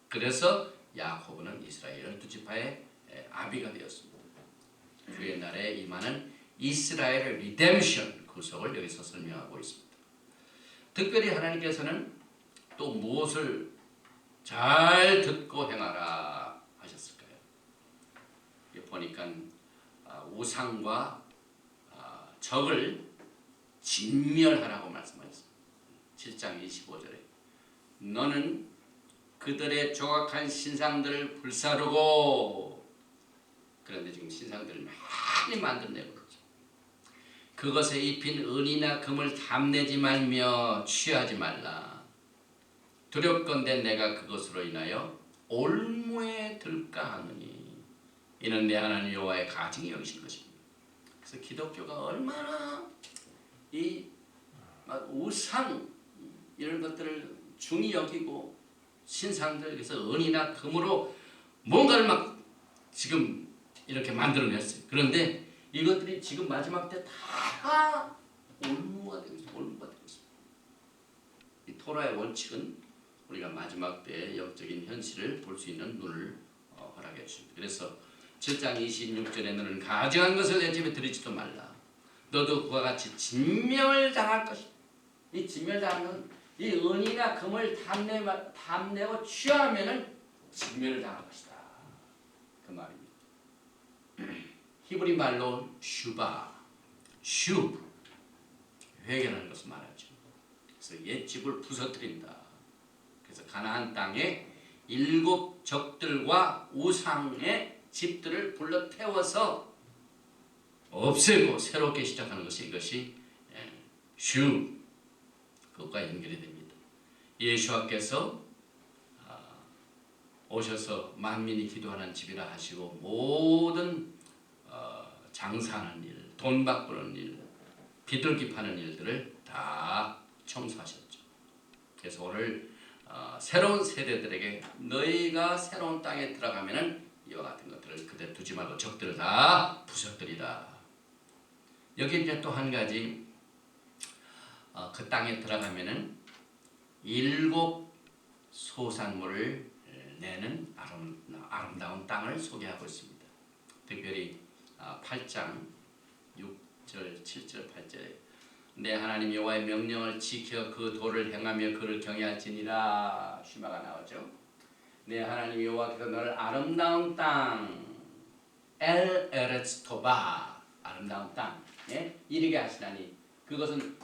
그래서 야곱은 이스라엘 12지파의 아비가 되었습니다. 주의 날에 임하는 이스라엘의 리뎀션 구속을 여기서 설명하고 있습니다. 특별히 하나님께서는 또 무엇을 잘 듣고 행하라 하셨을까요? 보니까 우상과 적을 진멸하라고 말씀하셨습니다. 7장 25절에 너는 그들의 조각한 신상들을 불사르고, 그런데 지금 신상들을 많이 만들어내고 그러죠. 그것에 입힌 은이나 금을 탐내지 말며 취하지 말라. 두렵건대 내가 그것으로 인하여 올무에 들까 하느니 이는 내 하나님 여호와의 가증이 여기신 것입니다. 그래서 기독교가 얼마나 이 우상 이런 것들을 중히 여기고 신상들, 그래서 은이나 금으로 뭔가를 막 지금 이렇게 만들어냈어요. 그런데 이것들이 지금 마지막 때 다 올무가 되고 있습니다. 올무가 되고 있습니다. 이 토라의 원칙은 우리가 마지막 때의 영적인 현실을 볼 수 있는 눈을 허락해 주십니다. 그래서 7장 26절에 너는 가증한 것을 내 집에 들이지도 말라. 너도 그와 같이 진멸을 당할 것이다. 이 진멸당하는 건 이 은이나 금을 탐내고 취하면은 진멸을 당할 것이다. 그 말입니다. 히브리 말로 슈바, 슈, 회개하는 것을 말하죠. 그래서 옛 집을 부서뜨린다. 그래서 가나안 땅에 7 적들과 우상의 집들을 불러 태워서 없애고 새롭게 시작하는 것이 이것이 슈, 그것과 연결이 됩니다. 예수와께서 오셔서 만민이 기도하는 집이라 하시고 모든 장사하는 일, 돈 바꾸는 일, 비둘기 파는 일들을 다 청소하셨죠. 그래서 오늘 새로운 세대들에게 너희가 새로운 땅에 들어가면은 이와 같은 것들을 그대로 두지 말고 적들을 다 부서뜨리라. 여기 이제 또 한 가지 그 땅에 들어가면은 7 소산물을 내는 아름다운 땅을 소개하고 있습니다. 특별히 8장 6절, 7절, 8절에 내 하나님 여호와의 명령을 지켜 그 도를 행하며 그를 경외할지니라 슈마가 나오죠. 내 하나님 여호와께서 너를 아름다운 땅 엘 에레츠 토바, 아름다운 땅에 이르게 하시나니 그것은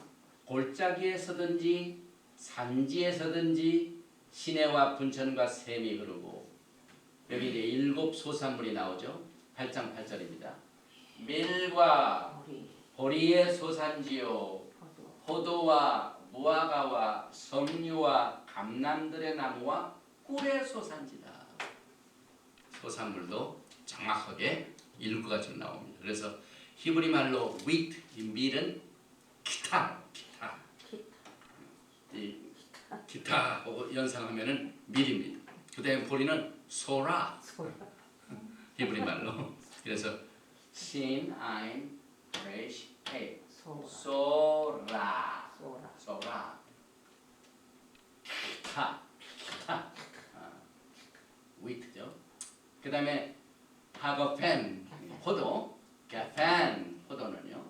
골짜기에서든지 산지에서든지 시내와 분천과 샘이 흐르고, 여기 이제 7 소산물이 나오죠. 8장 8절입니다. 밀과 보리의 소산지요 포도와 무화과와 석류와 감람들의 나무와 꿀의 소산지다. 소산물도 정확하게 7가지로 나옵니다. 그래서 히브리 말로 wheat, 이 밀은 기타, 이 기타하고 연상하면은 밀입니다. 그다음에 보리는 소라, 히브리 말로. 그래서 신, 아인, 레시, 헤, 소라, 기타, 위트죠. 그다음에 하거펜, 포도, 게펜, 포도는요.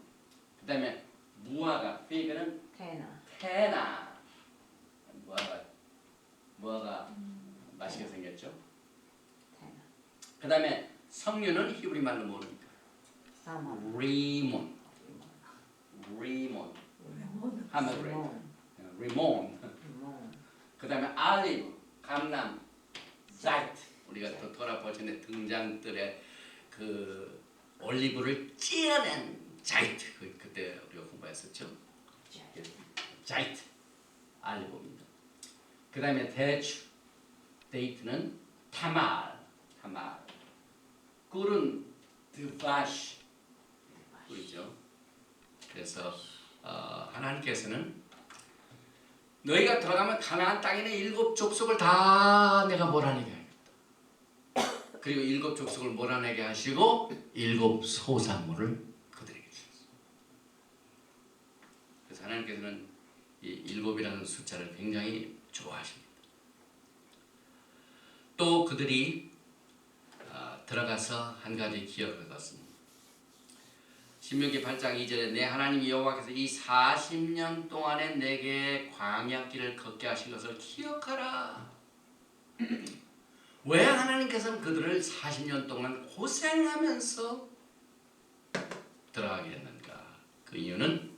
그다음에 무화과, 피그는 테나. 무화과 맛있게 생겼죠. 그 다음에 석류는 히브리 말로 뭡니까? 리몬, 리몬. 그 다음에 알리브, 감람, 자이트. 우리가 또 돌아보시는 등장들의 그 올리브를 찌어낸 자이트. 그때 우리가 공부했었죠. 자이트, 알리브입니다. 그 다음에 대추, 데이트는 타말. 꿀은 드바시, 꿀이죠. 그래서 하나님께서는 너희가 들어가면 가나안 땅에 있는 7 족속을 다 내가 몰아내게 하겠다. 그리고 7 족속을 몰아내게 하시고 7 소산물을 그들에게 주셨습니다. 그래서 하나님께서는 이 7이라는 숫자를 굉장히 좋아하십니다. 또 그들이 들어가서 한 가지 기억할 것은 신명기 8장 2절에 내 하나님 여호와께서 이 40년 동안에 내게 광야길을 걷게 하신 것을 기억하라. 왜 하나님께서는 그들을 40년 동안 고생하면서 들어가게 했는가? 그 이유는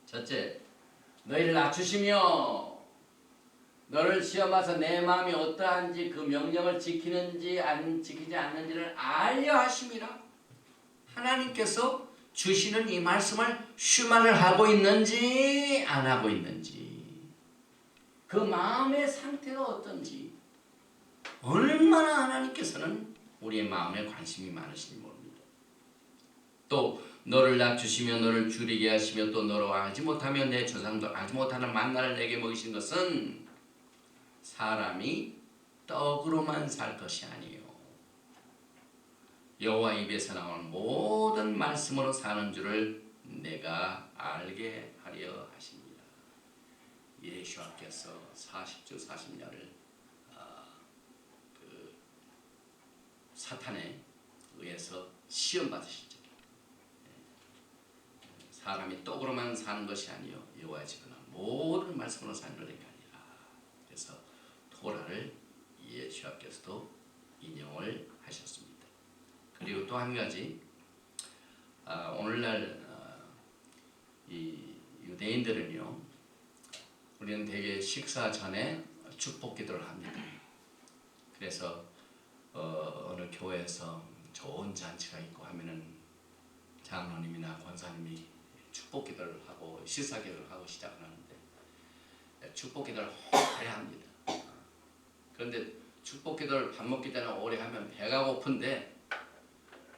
첫째, 너희를 낮추시며 너를 시험하사 내 마음이 어떠한지 그 명령을 지키는지 안 지키지 않는지를 알려 하심이라. 하나님께서 주시는 이 말씀을 슈만을 하고 있는지 안 하고 있는지, 그 마음의 상태가 어떤지, 얼마나 하나님께서는 우리의 마음에 관심이 많으신지 모릅니다. 또 너를 낮추시며 너를 줄이게 하시며 또 너로 알지 못하며 내 조상도 알지 못하는 만나를 내게 먹이신 것은 사람이 떡으로만 살 것이 아니요 여호와 입에서 나오는 모든 말씀으로 사는 줄을 내가 알게 하려 하십니다. 예수께서 40주 40년을 그 사탄에 의해서 시험 받으신 적이, 사람이 떡으로만 사는 것이 아니요 여호와의 집은 모든 말씀으로 사는 줄을 내가 아니라. 그래서 토라를 예수께서도 인용을 하셨습니다. 그리고 또 한 가지, 오늘날 이 유대인들은요, 우리는 대개 식사 전에 축복 기도를 합니다. 그래서 어느 교회에서 좋은 잔치가 있고 하면은 장로님이나 권사님이 축복 기도를 하고 식사 기도를 하고 시작하는데 축복 기도를 오래 합니다. 그런데 축복 기도를 밥 먹기 전에 오래 하면 배가 고픈데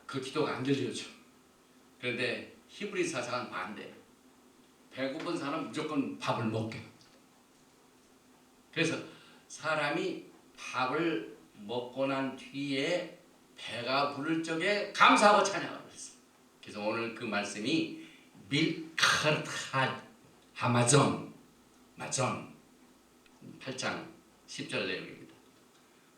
그 기도가 안 들려져. 그런데 히브리 사상은 반대. 배고픈 사람은 무조건 밥을 먹게. 그래서 사람이 밥을 먹고 난 뒤에 배가 부를 적에 감사하고 찬양하고 있어요. 그래서 오늘 그 말씀이 밀카르트 하마존 마존 8장 10절 내용입니다.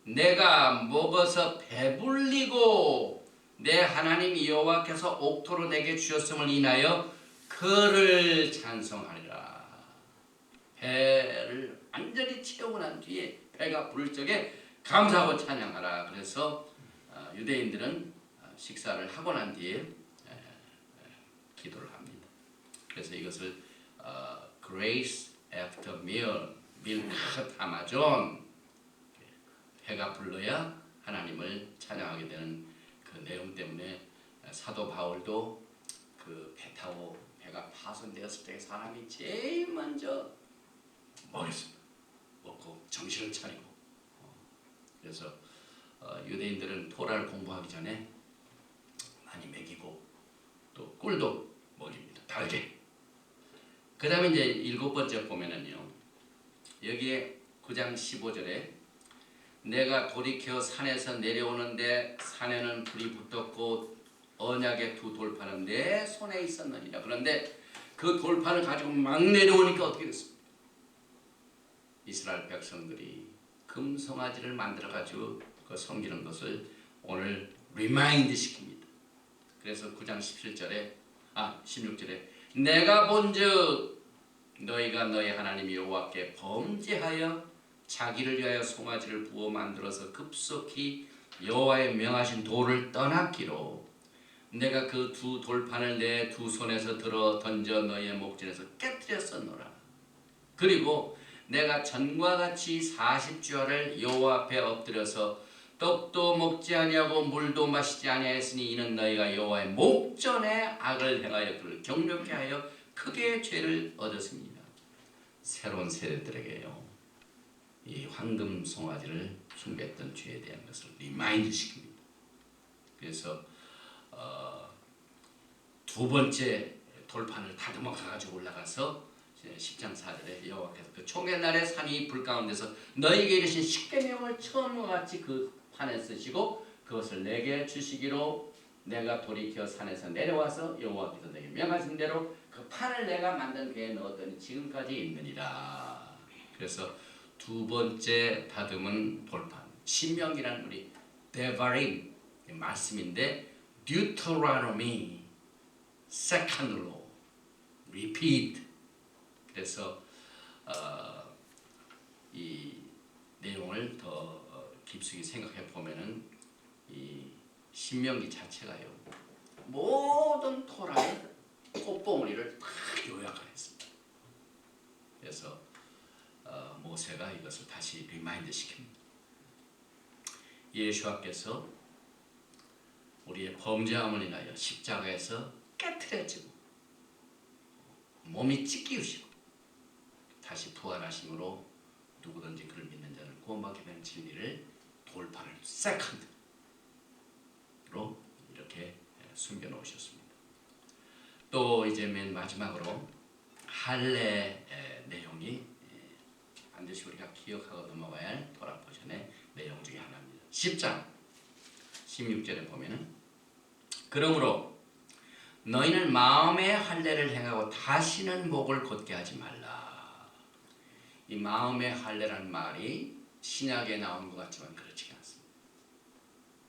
내가 먹어서 배불리고 내 하나님 여호와께서 옥토로 내게 주셨음을 인하여 그를 찬송하리라. 배를 완전히 채우고 난 뒤에 배가 부를 적에 감사하고 찬양하라. 그래서 유대인들은 식사를 하고 난 뒤에 기도를 합니다. 그래서 이것을 Grace after meal, 밀카트 하마존, 배가 불러야 하나님을 찬양하게 되는 그 내용 때문에 사도 바울도 그 배 타고 배가 파손되었을 때 사람이 제일 먼저 먹고 정신을 차리고, 그래서 유대인들은 토라를 공부하기 전에 많이 먹이고 또 꿀도 먹입니다. 달게. 그 다음에 이제 7번째 보면은요, 여기에 9장 15절에 내가 돌이켜 산에서 내려오는데 산에는 불이 붙었고 언약의 두 돌판은 내 손에 있었느니라. 그런데 그 돌판을 가지고 막 내려오니까 어떻게 됐습니까? 이스라엘 백성들이 금송아지를 만들어 가지고 그 섬기는 것을 오늘 리마인드 시킵니다. 그래서 9장 16절에 내가 본즉 너희가 너희 하나님 여호와께 범죄하여 자기를 위하여 송아지를 부어 만들어서 급속히 여호와의 명하신 돌을 떠났기로 내가 그 두 돌판을 내 두 손에서 들어 던져 너희의 목전에서 깨뜨렸었노라. 그리고 내가 전과 같이 40주야를 여호와 앞에 엎드려서 떡도 먹지 아니하고 물도 마시지 아니하였으니 이는 너희가 여호와의 목전에 악을 행하여 그를 경멸케 하여 크게 죄를 얻었습니다. 새로운 세대들에게요, 이 황금 송아지를 숭배했던 죄에 대한 것을 리마인드 시킵니다. 그래서 두 번째 돌판을 다듬어 가지고 올라가서 10장 4절에 여호와께서 그 총의 날에 산이 불 가운데서 너희에게 이르신 십계명을 처음과 같이 그 판에 쓰시고 그것을 내게 주시기로 내가 돌이켜 산에서 내려와서 여호와께서 내게 명하신 대로 그 판을 내가 만든 배에 넣었더니 지금까지 있느니라. 그래서 두 번째 다듬은 돌판, 신명기라는 우리 데바림 말씀인데 Deuteronomy, second law, repeat. 그래서 이 내용을 더 깊숙이 생각해 보면은 이 신명기 자체가요, 모든 토라의 꽃봉오리를 다 요약을 했습니다. 그래서 모세가 이것을 다시 리마인드 시킵니다. 예수와께서 우리의 범죄함을 인하여 십자가에서 깨트려지고 몸이 찢기우시고 다시 부활하심으로 누구든지 그를 믿는 자는 구원받게 되는 진리를 돌파를 세컨드로 이렇게 숨겨놓으셨습니다. 또 이제 맨 마지막으로 할례 내용이 반드시 우리가 기억하고 넘어가야 할 토라 포션의 내용 중에 하나입니다. 10장 16절에 보면은 그러므로 너희는 마음의 할례를 행하고 다시는 목을 곧게 하지 말라. 이 마음의 할례라는 말이 신약에 나온 것 같지만 그렇지 않습니다.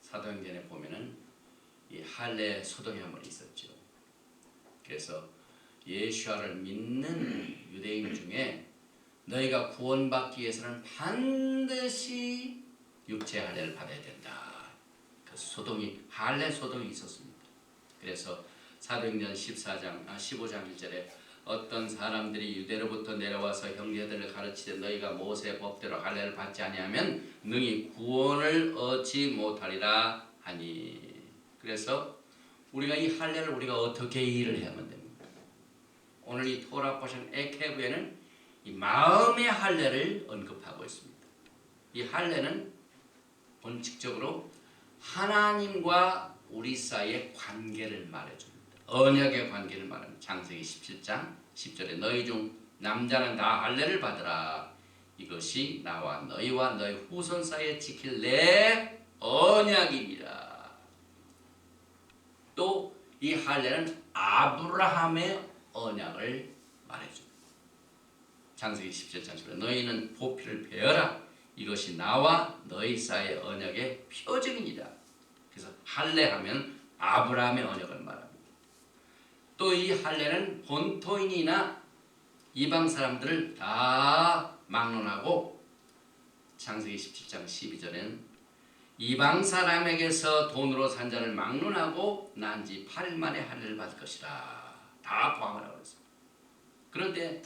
사도행전에 보면은 이 할례 소동회함이 있었죠. 그래서 예수와를 믿는 유대인 중에 너희가 구원받기 위해서는 반드시 육체 할례를 받아야 된다. 그 소동이 할례 소동이 있었습니다. 그래서 사도행전 15장 1절에 어떤 사람들이 유대로부터 내려와서 형제들을 가르치되 너희가 모세 법대로 할례를 받지 아니하면 능히 구원을 얻지 못하리라 하니. 그래서 우리가 이 할례를 우리가 어떻게 이해를 해야만 됩니까? 오늘 이 토라 포션 에케브에는 이 마음의 할례를 언급하고 있습니다. 이 할례는 본칙적으로 하나님과 우리 사이의 관계를 말해줍니다. 언약의 관계를 말합니다. 창세기 17장 10절에 너희 중 남자는 다 할례를 받으라. 이것이 나와 너희와 너희 후손 사이에 지킬 내 언약이니라. 또 이 할례는 아브라함의 언약을 말해줍니다. 창세기 17장 10절에 너희는 보피를 베어라. 이것이 나와 너희 사이의 언약의 표징이니라. 그래서 할례하면 아브라함의 언약을 말합니다. 또 이 할례는 본토인이나 이방 사람들을 다 막론하고 창세기 17장 12절에는 이방 사람에게서 돈으로 산 자를 막론하고 난지 8일 만에 할례를 받을 것이라. 다 포함을 하고 있습니다. 그런데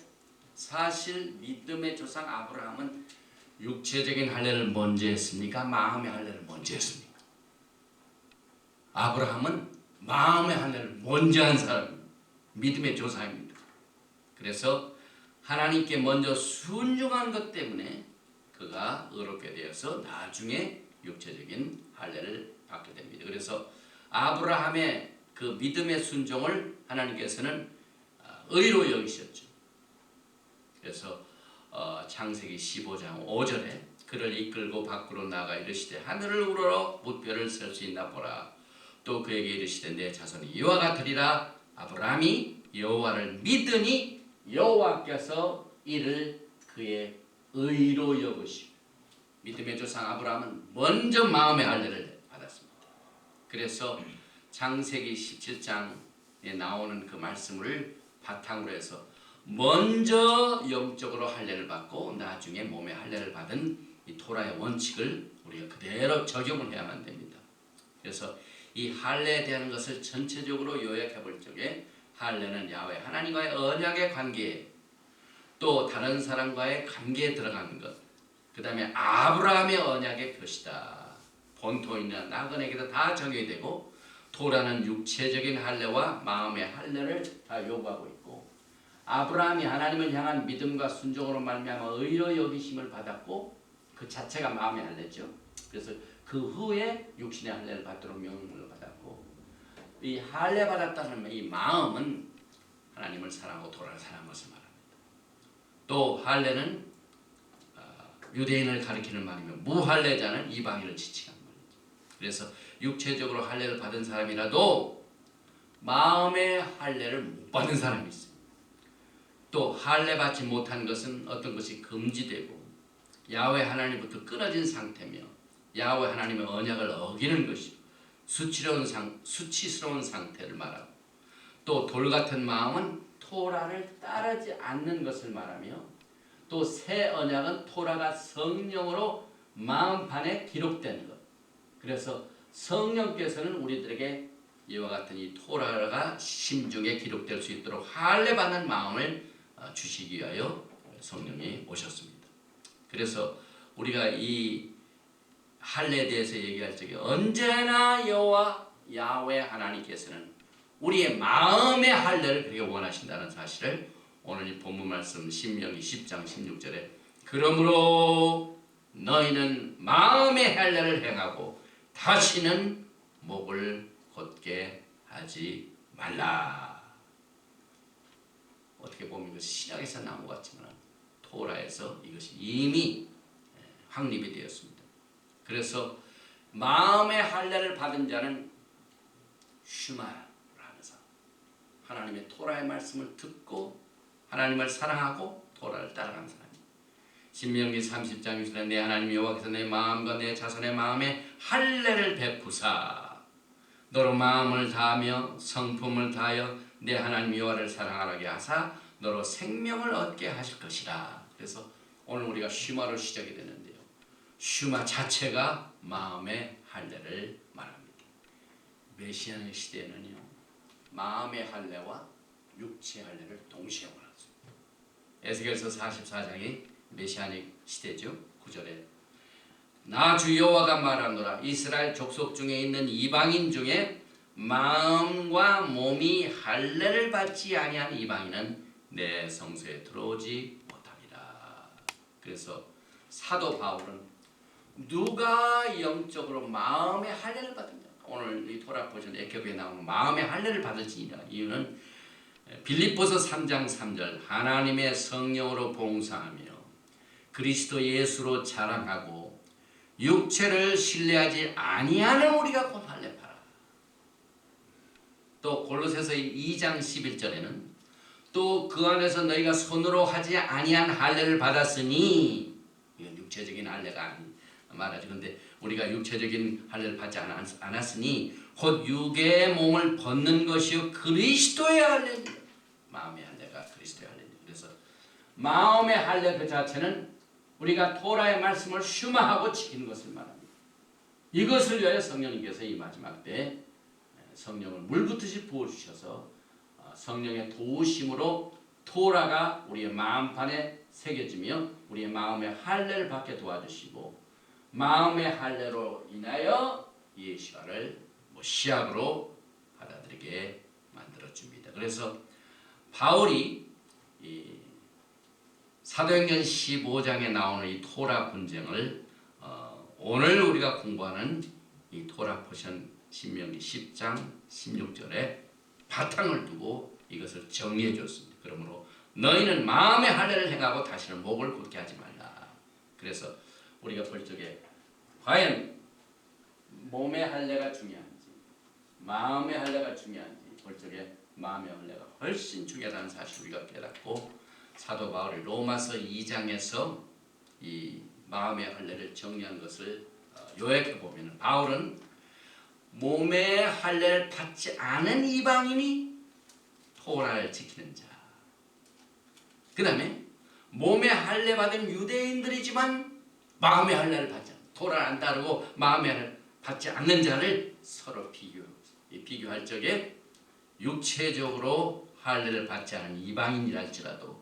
사실 믿음의 조상 아브라함은 육체적인 할례를 먼저 했습니까? 마음의 할례를 먼저 했습니까? 아브라함은 마음의 할례를 먼저 한 사람입니다. 믿음의 조상입니다. 그래서 하나님께 먼저 순종한 것 때문에 그가 의롭게 되어서 나중에 육체적인 할례를 받게 됩니다. 그래서 아브라함의 그 믿음의 순종을 하나님께서는 의로 여기셨죠. 그래서 창세기 15장 5절에 그를 이끌고 밖으로 나가 이르시되 하늘을 우러러 무뼈를 셀 수 있나 보라. 또 그에게 이르시되 내 자손이 이와 같으리라. 아브라함이 여호와를 믿으니 여호와께서 이를 그의 의로 여기시고. 믿음의 조상 아브라함은 먼저 마음의 할례를 받았습니다. 그래서 창세기 17장에 나오는 그 말씀을 바탕으로 해서 먼저 영적으로 할례를 받고 나중에 몸의 할례를 받은 이 토라의 원칙을 우리가 그대로 적용을 해야만 됩니다. 그래서 이 할례에 대한 것을 전체적으로 요약해 볼 적에 할례는 야훼 하나님과의 언약의 관계, 또 다른 사람과의 관계에 들어가는 것, 그 다음에 아브라함의 언약의 표시다. 본토인이나 나그네에게도 다 적용이 되고 토라는 육체적인 할례와 마음의 할례를 다 요구하고 있고 아브라함이 하나님을 향한 믿음과 순종으로 말미암아 의로 여기심을 받았고 그 자체가 마음의 할례죠. 그래서 그 후에 육신의 할례를 받도록 명령을 받았고 이 할례 받았다는 이 마음은 하나님을 사랑하고 토라를 사랑하는 것을 말합니다. 또 할례는 유대인을 가리키는 말이며 무할례자는 이방인을 지칭하는 말이죠. 그래서 육체적으로 할례를 받은 사람이라도 마음의 할례를 못 받은 사람이 있어요. 또 할례 받지 못한 것은 어떤 것이 금지되고 야훼 하나님부터 끊어진 상태며 야훼 하나님의 언약을 어기는 것이고 수치스러운 상태를 말하고 또 돌같은 마음은 토라를 따르지 않는 것을 말하며 또 새 언약은 토라가 성령으로 마음판에 기록된 것. 그래서 성령께서는 우리들에게 이와 같은 이 토라가 심중에 기록될 수 있도록 할례 받는 마음을 주시기 위하여 성령이 오셨습니다. 그래서 우리가 이 할례에 대해서 얘기할 적에 언제나 여호와 야훼 하나님께서는 우리의 마음의 할례를 그렇게 원하신다는 사실을 오늘 이 본문 말씀 신명기 10장 16절에 그러므로 너희는 마음의 할례를 행하고 다시는 목을 곧게 하지 말라. 어떻게 보면 이것이 신약에서 나온 것 같지만 토라에서 이것이 이미 확립이 되었습니다. 그래서 마음의 할례를 받은 자는 슈마를 하는 사람, 하나님의 토라의 말씀을 듣고 하나님을 사랑하고 토라를 따라가는 사람입니다. 신명기 30장 6절에 내 하나님 여호와께서 내 마음과 내 자손의 마음에 할례를 베푸사 너로 마음을 다하며 성품을 다하여 내 하나님 여호와를 사랑하게 하사 너로 생명을 얻게 하실 것이라. 그래서 오늘 우리가 슈마로 시작이 되는데요. 슈마 자체가 마음의 할례를 말합니다. 메시아의 시대에는요, 마음의 할례와 육체 할례를 동시에 원했습니다. 에스겔서 44장이 메시아닉 시대죠. 9절에 나 주 여호와가 말하노라 이스라엘 족속 중에 있는 이방인 중에 마음과 몸이 할례를 받지 아니한 이방인은 내 성소에 들어오지 못하리라. 그래서 사도 바울은 누가 영적으로 마음의 할례를 받느냐, 오늘 이 토라 포션 에케브에 나오는 마음의 할례를 받을지니라. 이유는 빌립보서 3장 3절 하나님의 성령으로 봉사하며 그리스도 예수로 자랑하고 육체를 신뢰하지 아니하는 우리가 곧 할례파라. 또 골로새서 2장 11절에는 또 그 안에서 너희가 손으로 하지 아니한 할례를 받았으니, 이건 육체적인 할례가 말하죠. 그런데 우리가 육체적인 할례를 받지 않았으니 곧 육의 몸을 벗는 것이요 그리스도의 할례입니다. 마음의 할례가 그리스도의 할례입니다. 그래서 마음의 할례 그 자체는 우리가 토라의 말씀을 슈마하고 지키는 것을 말합니다. 이것을 위하여 성령님께서 이 마지막 때에 성령을 물붓듯이 부어주셔서 성령의 도우심으로 토라가 우리의 마음판에 새겨지며 우리의 마음의 할례를 받게 도와주시고 마음의 할례로 인하여 예수와를 시약으로 받아들이게 만들어줍니다. 그래서 바울이 이 사도행전 15장에 나오는 이 토라 분쟁을 오늘 우리가 공부하는 이 토라 포션 신명기 10장 16절에 바탕을 두고 이것을 정리해 줬습니다. 그러므로 너희는 마음의 할례를 행하고 다시는 목을 굳게 하지 말라. 그래서 우리가 볼 적에 과연 몸의 할례가 중요한지 마음의 할례가 중요한지 볼 적에 마음의 할례가 훨씬 중요하다는 사실을 우리가 깨닫고 사도 바울이 로마서 2장에서 이 마음의 할례를 정리한 것을 요약해 보면 바울은 몸의 할례를 받지 않은 이방인이 토라를 지키는 자, 그 다음에 몸의 할례 받은 유대인들이지만 마음의 할례를 받지 않는, 토라를 안 따르고 마음의 할례를 받지 않는 자를 서로 비교할 적에 육체적으로 할례를 받지 않은 이방인이랄지라도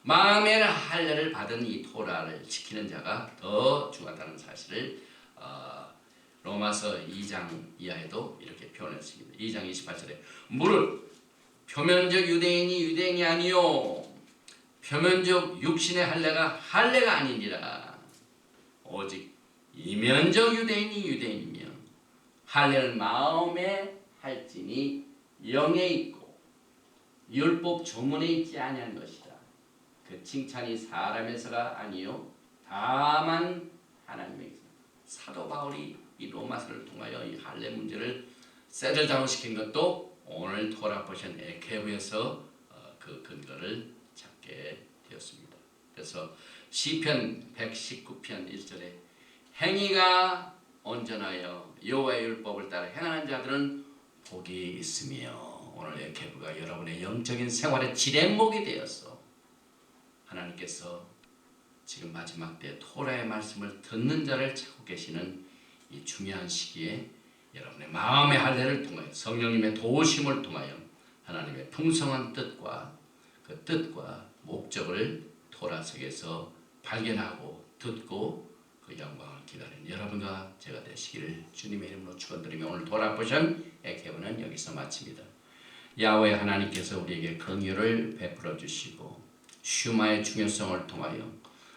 마음의 할례를 받은 이 토라를 지키는 자가 더 중요하다는 사실을 로마서 2장 이하에도 이렇게 표현했습니다. 2장 28절에 무릇 표면적 유대인이 아니요 표면적 육신의 할례가 아니니라. 오직 이면적 유대인이며 할례를 마음에 할지니 영에 있고 율법 조문에 있지 아니한 것이라. 그 칭찬이 사람에서가 아니요 다만 하나님에게서. 사도 바울이 이 로마서를 통하여 이 할례 문제를 세틀다운시킨 것도 오늘 토라 포션 에케브에서 그 근거를 찾게 되었습니다. 그래서 시편 119편 1절에 행위가 온전하여 여호와의 율법을 따라 행하는 자들은 복이 있으며, 오늘 에케브가 여러분의 영적인 생활의 지렛목이 되어서 하나님께서 지금 마지막 때 토라의 말씀을 듣는 자를 찾고 계시는 이 중요한 시기에 여러분의 마음의 할례를 통하여 성령님의 도우심을 통하여 하나님의 풍성한 뜻과 그 뜻과 목적을 토라 토라 속에서 발견하고 듣고 그 영광을 기다리는 여러분과 제가 되시기를 주님의 이름으로 축원드리며 오늘 토라 포션 에케브는 여기서 마칩니다. 야훼 하나님께서 우리에게 긍휼을 베풀어 주시고 슈마의 중요성을 통하여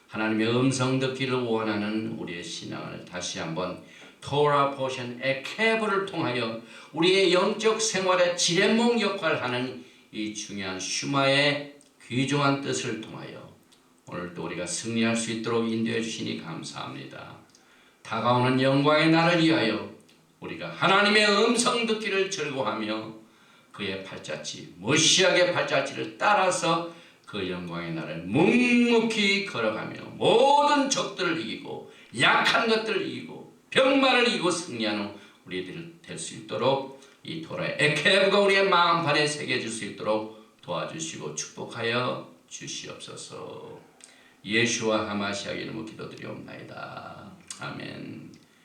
하나님의 음성 듣기를 원하는 우리의 신앙을 다시 한번 토라 포션 에케브를 통하여 우리의 영적 생활의 지렛목 역할을 하는 이 중요한 슈마의 귀중한 뜻을 통하여 오늘도 우리가 승리할 수 있도록 인도해 주시니 감사합니다. 다가오는 영광의 날을 위하여 우리가 하나님의 음성 듣기를 즐거워하며 그의 발자취, 모시아의 발자취를 따라서 그 영광의 날을 묵묵히 걸어가며 모든 적들을 이기고 약한 것들을 이기고 병마를 이기고 승리하는 우리들 될 수 있도록 이 토라의 에케브가 우리의 마음판에 새겨질 수 있도록 도와주시고 축복하여 주시옵소서. 예수와 하마시아의 이름으로 기도드리옵나이다.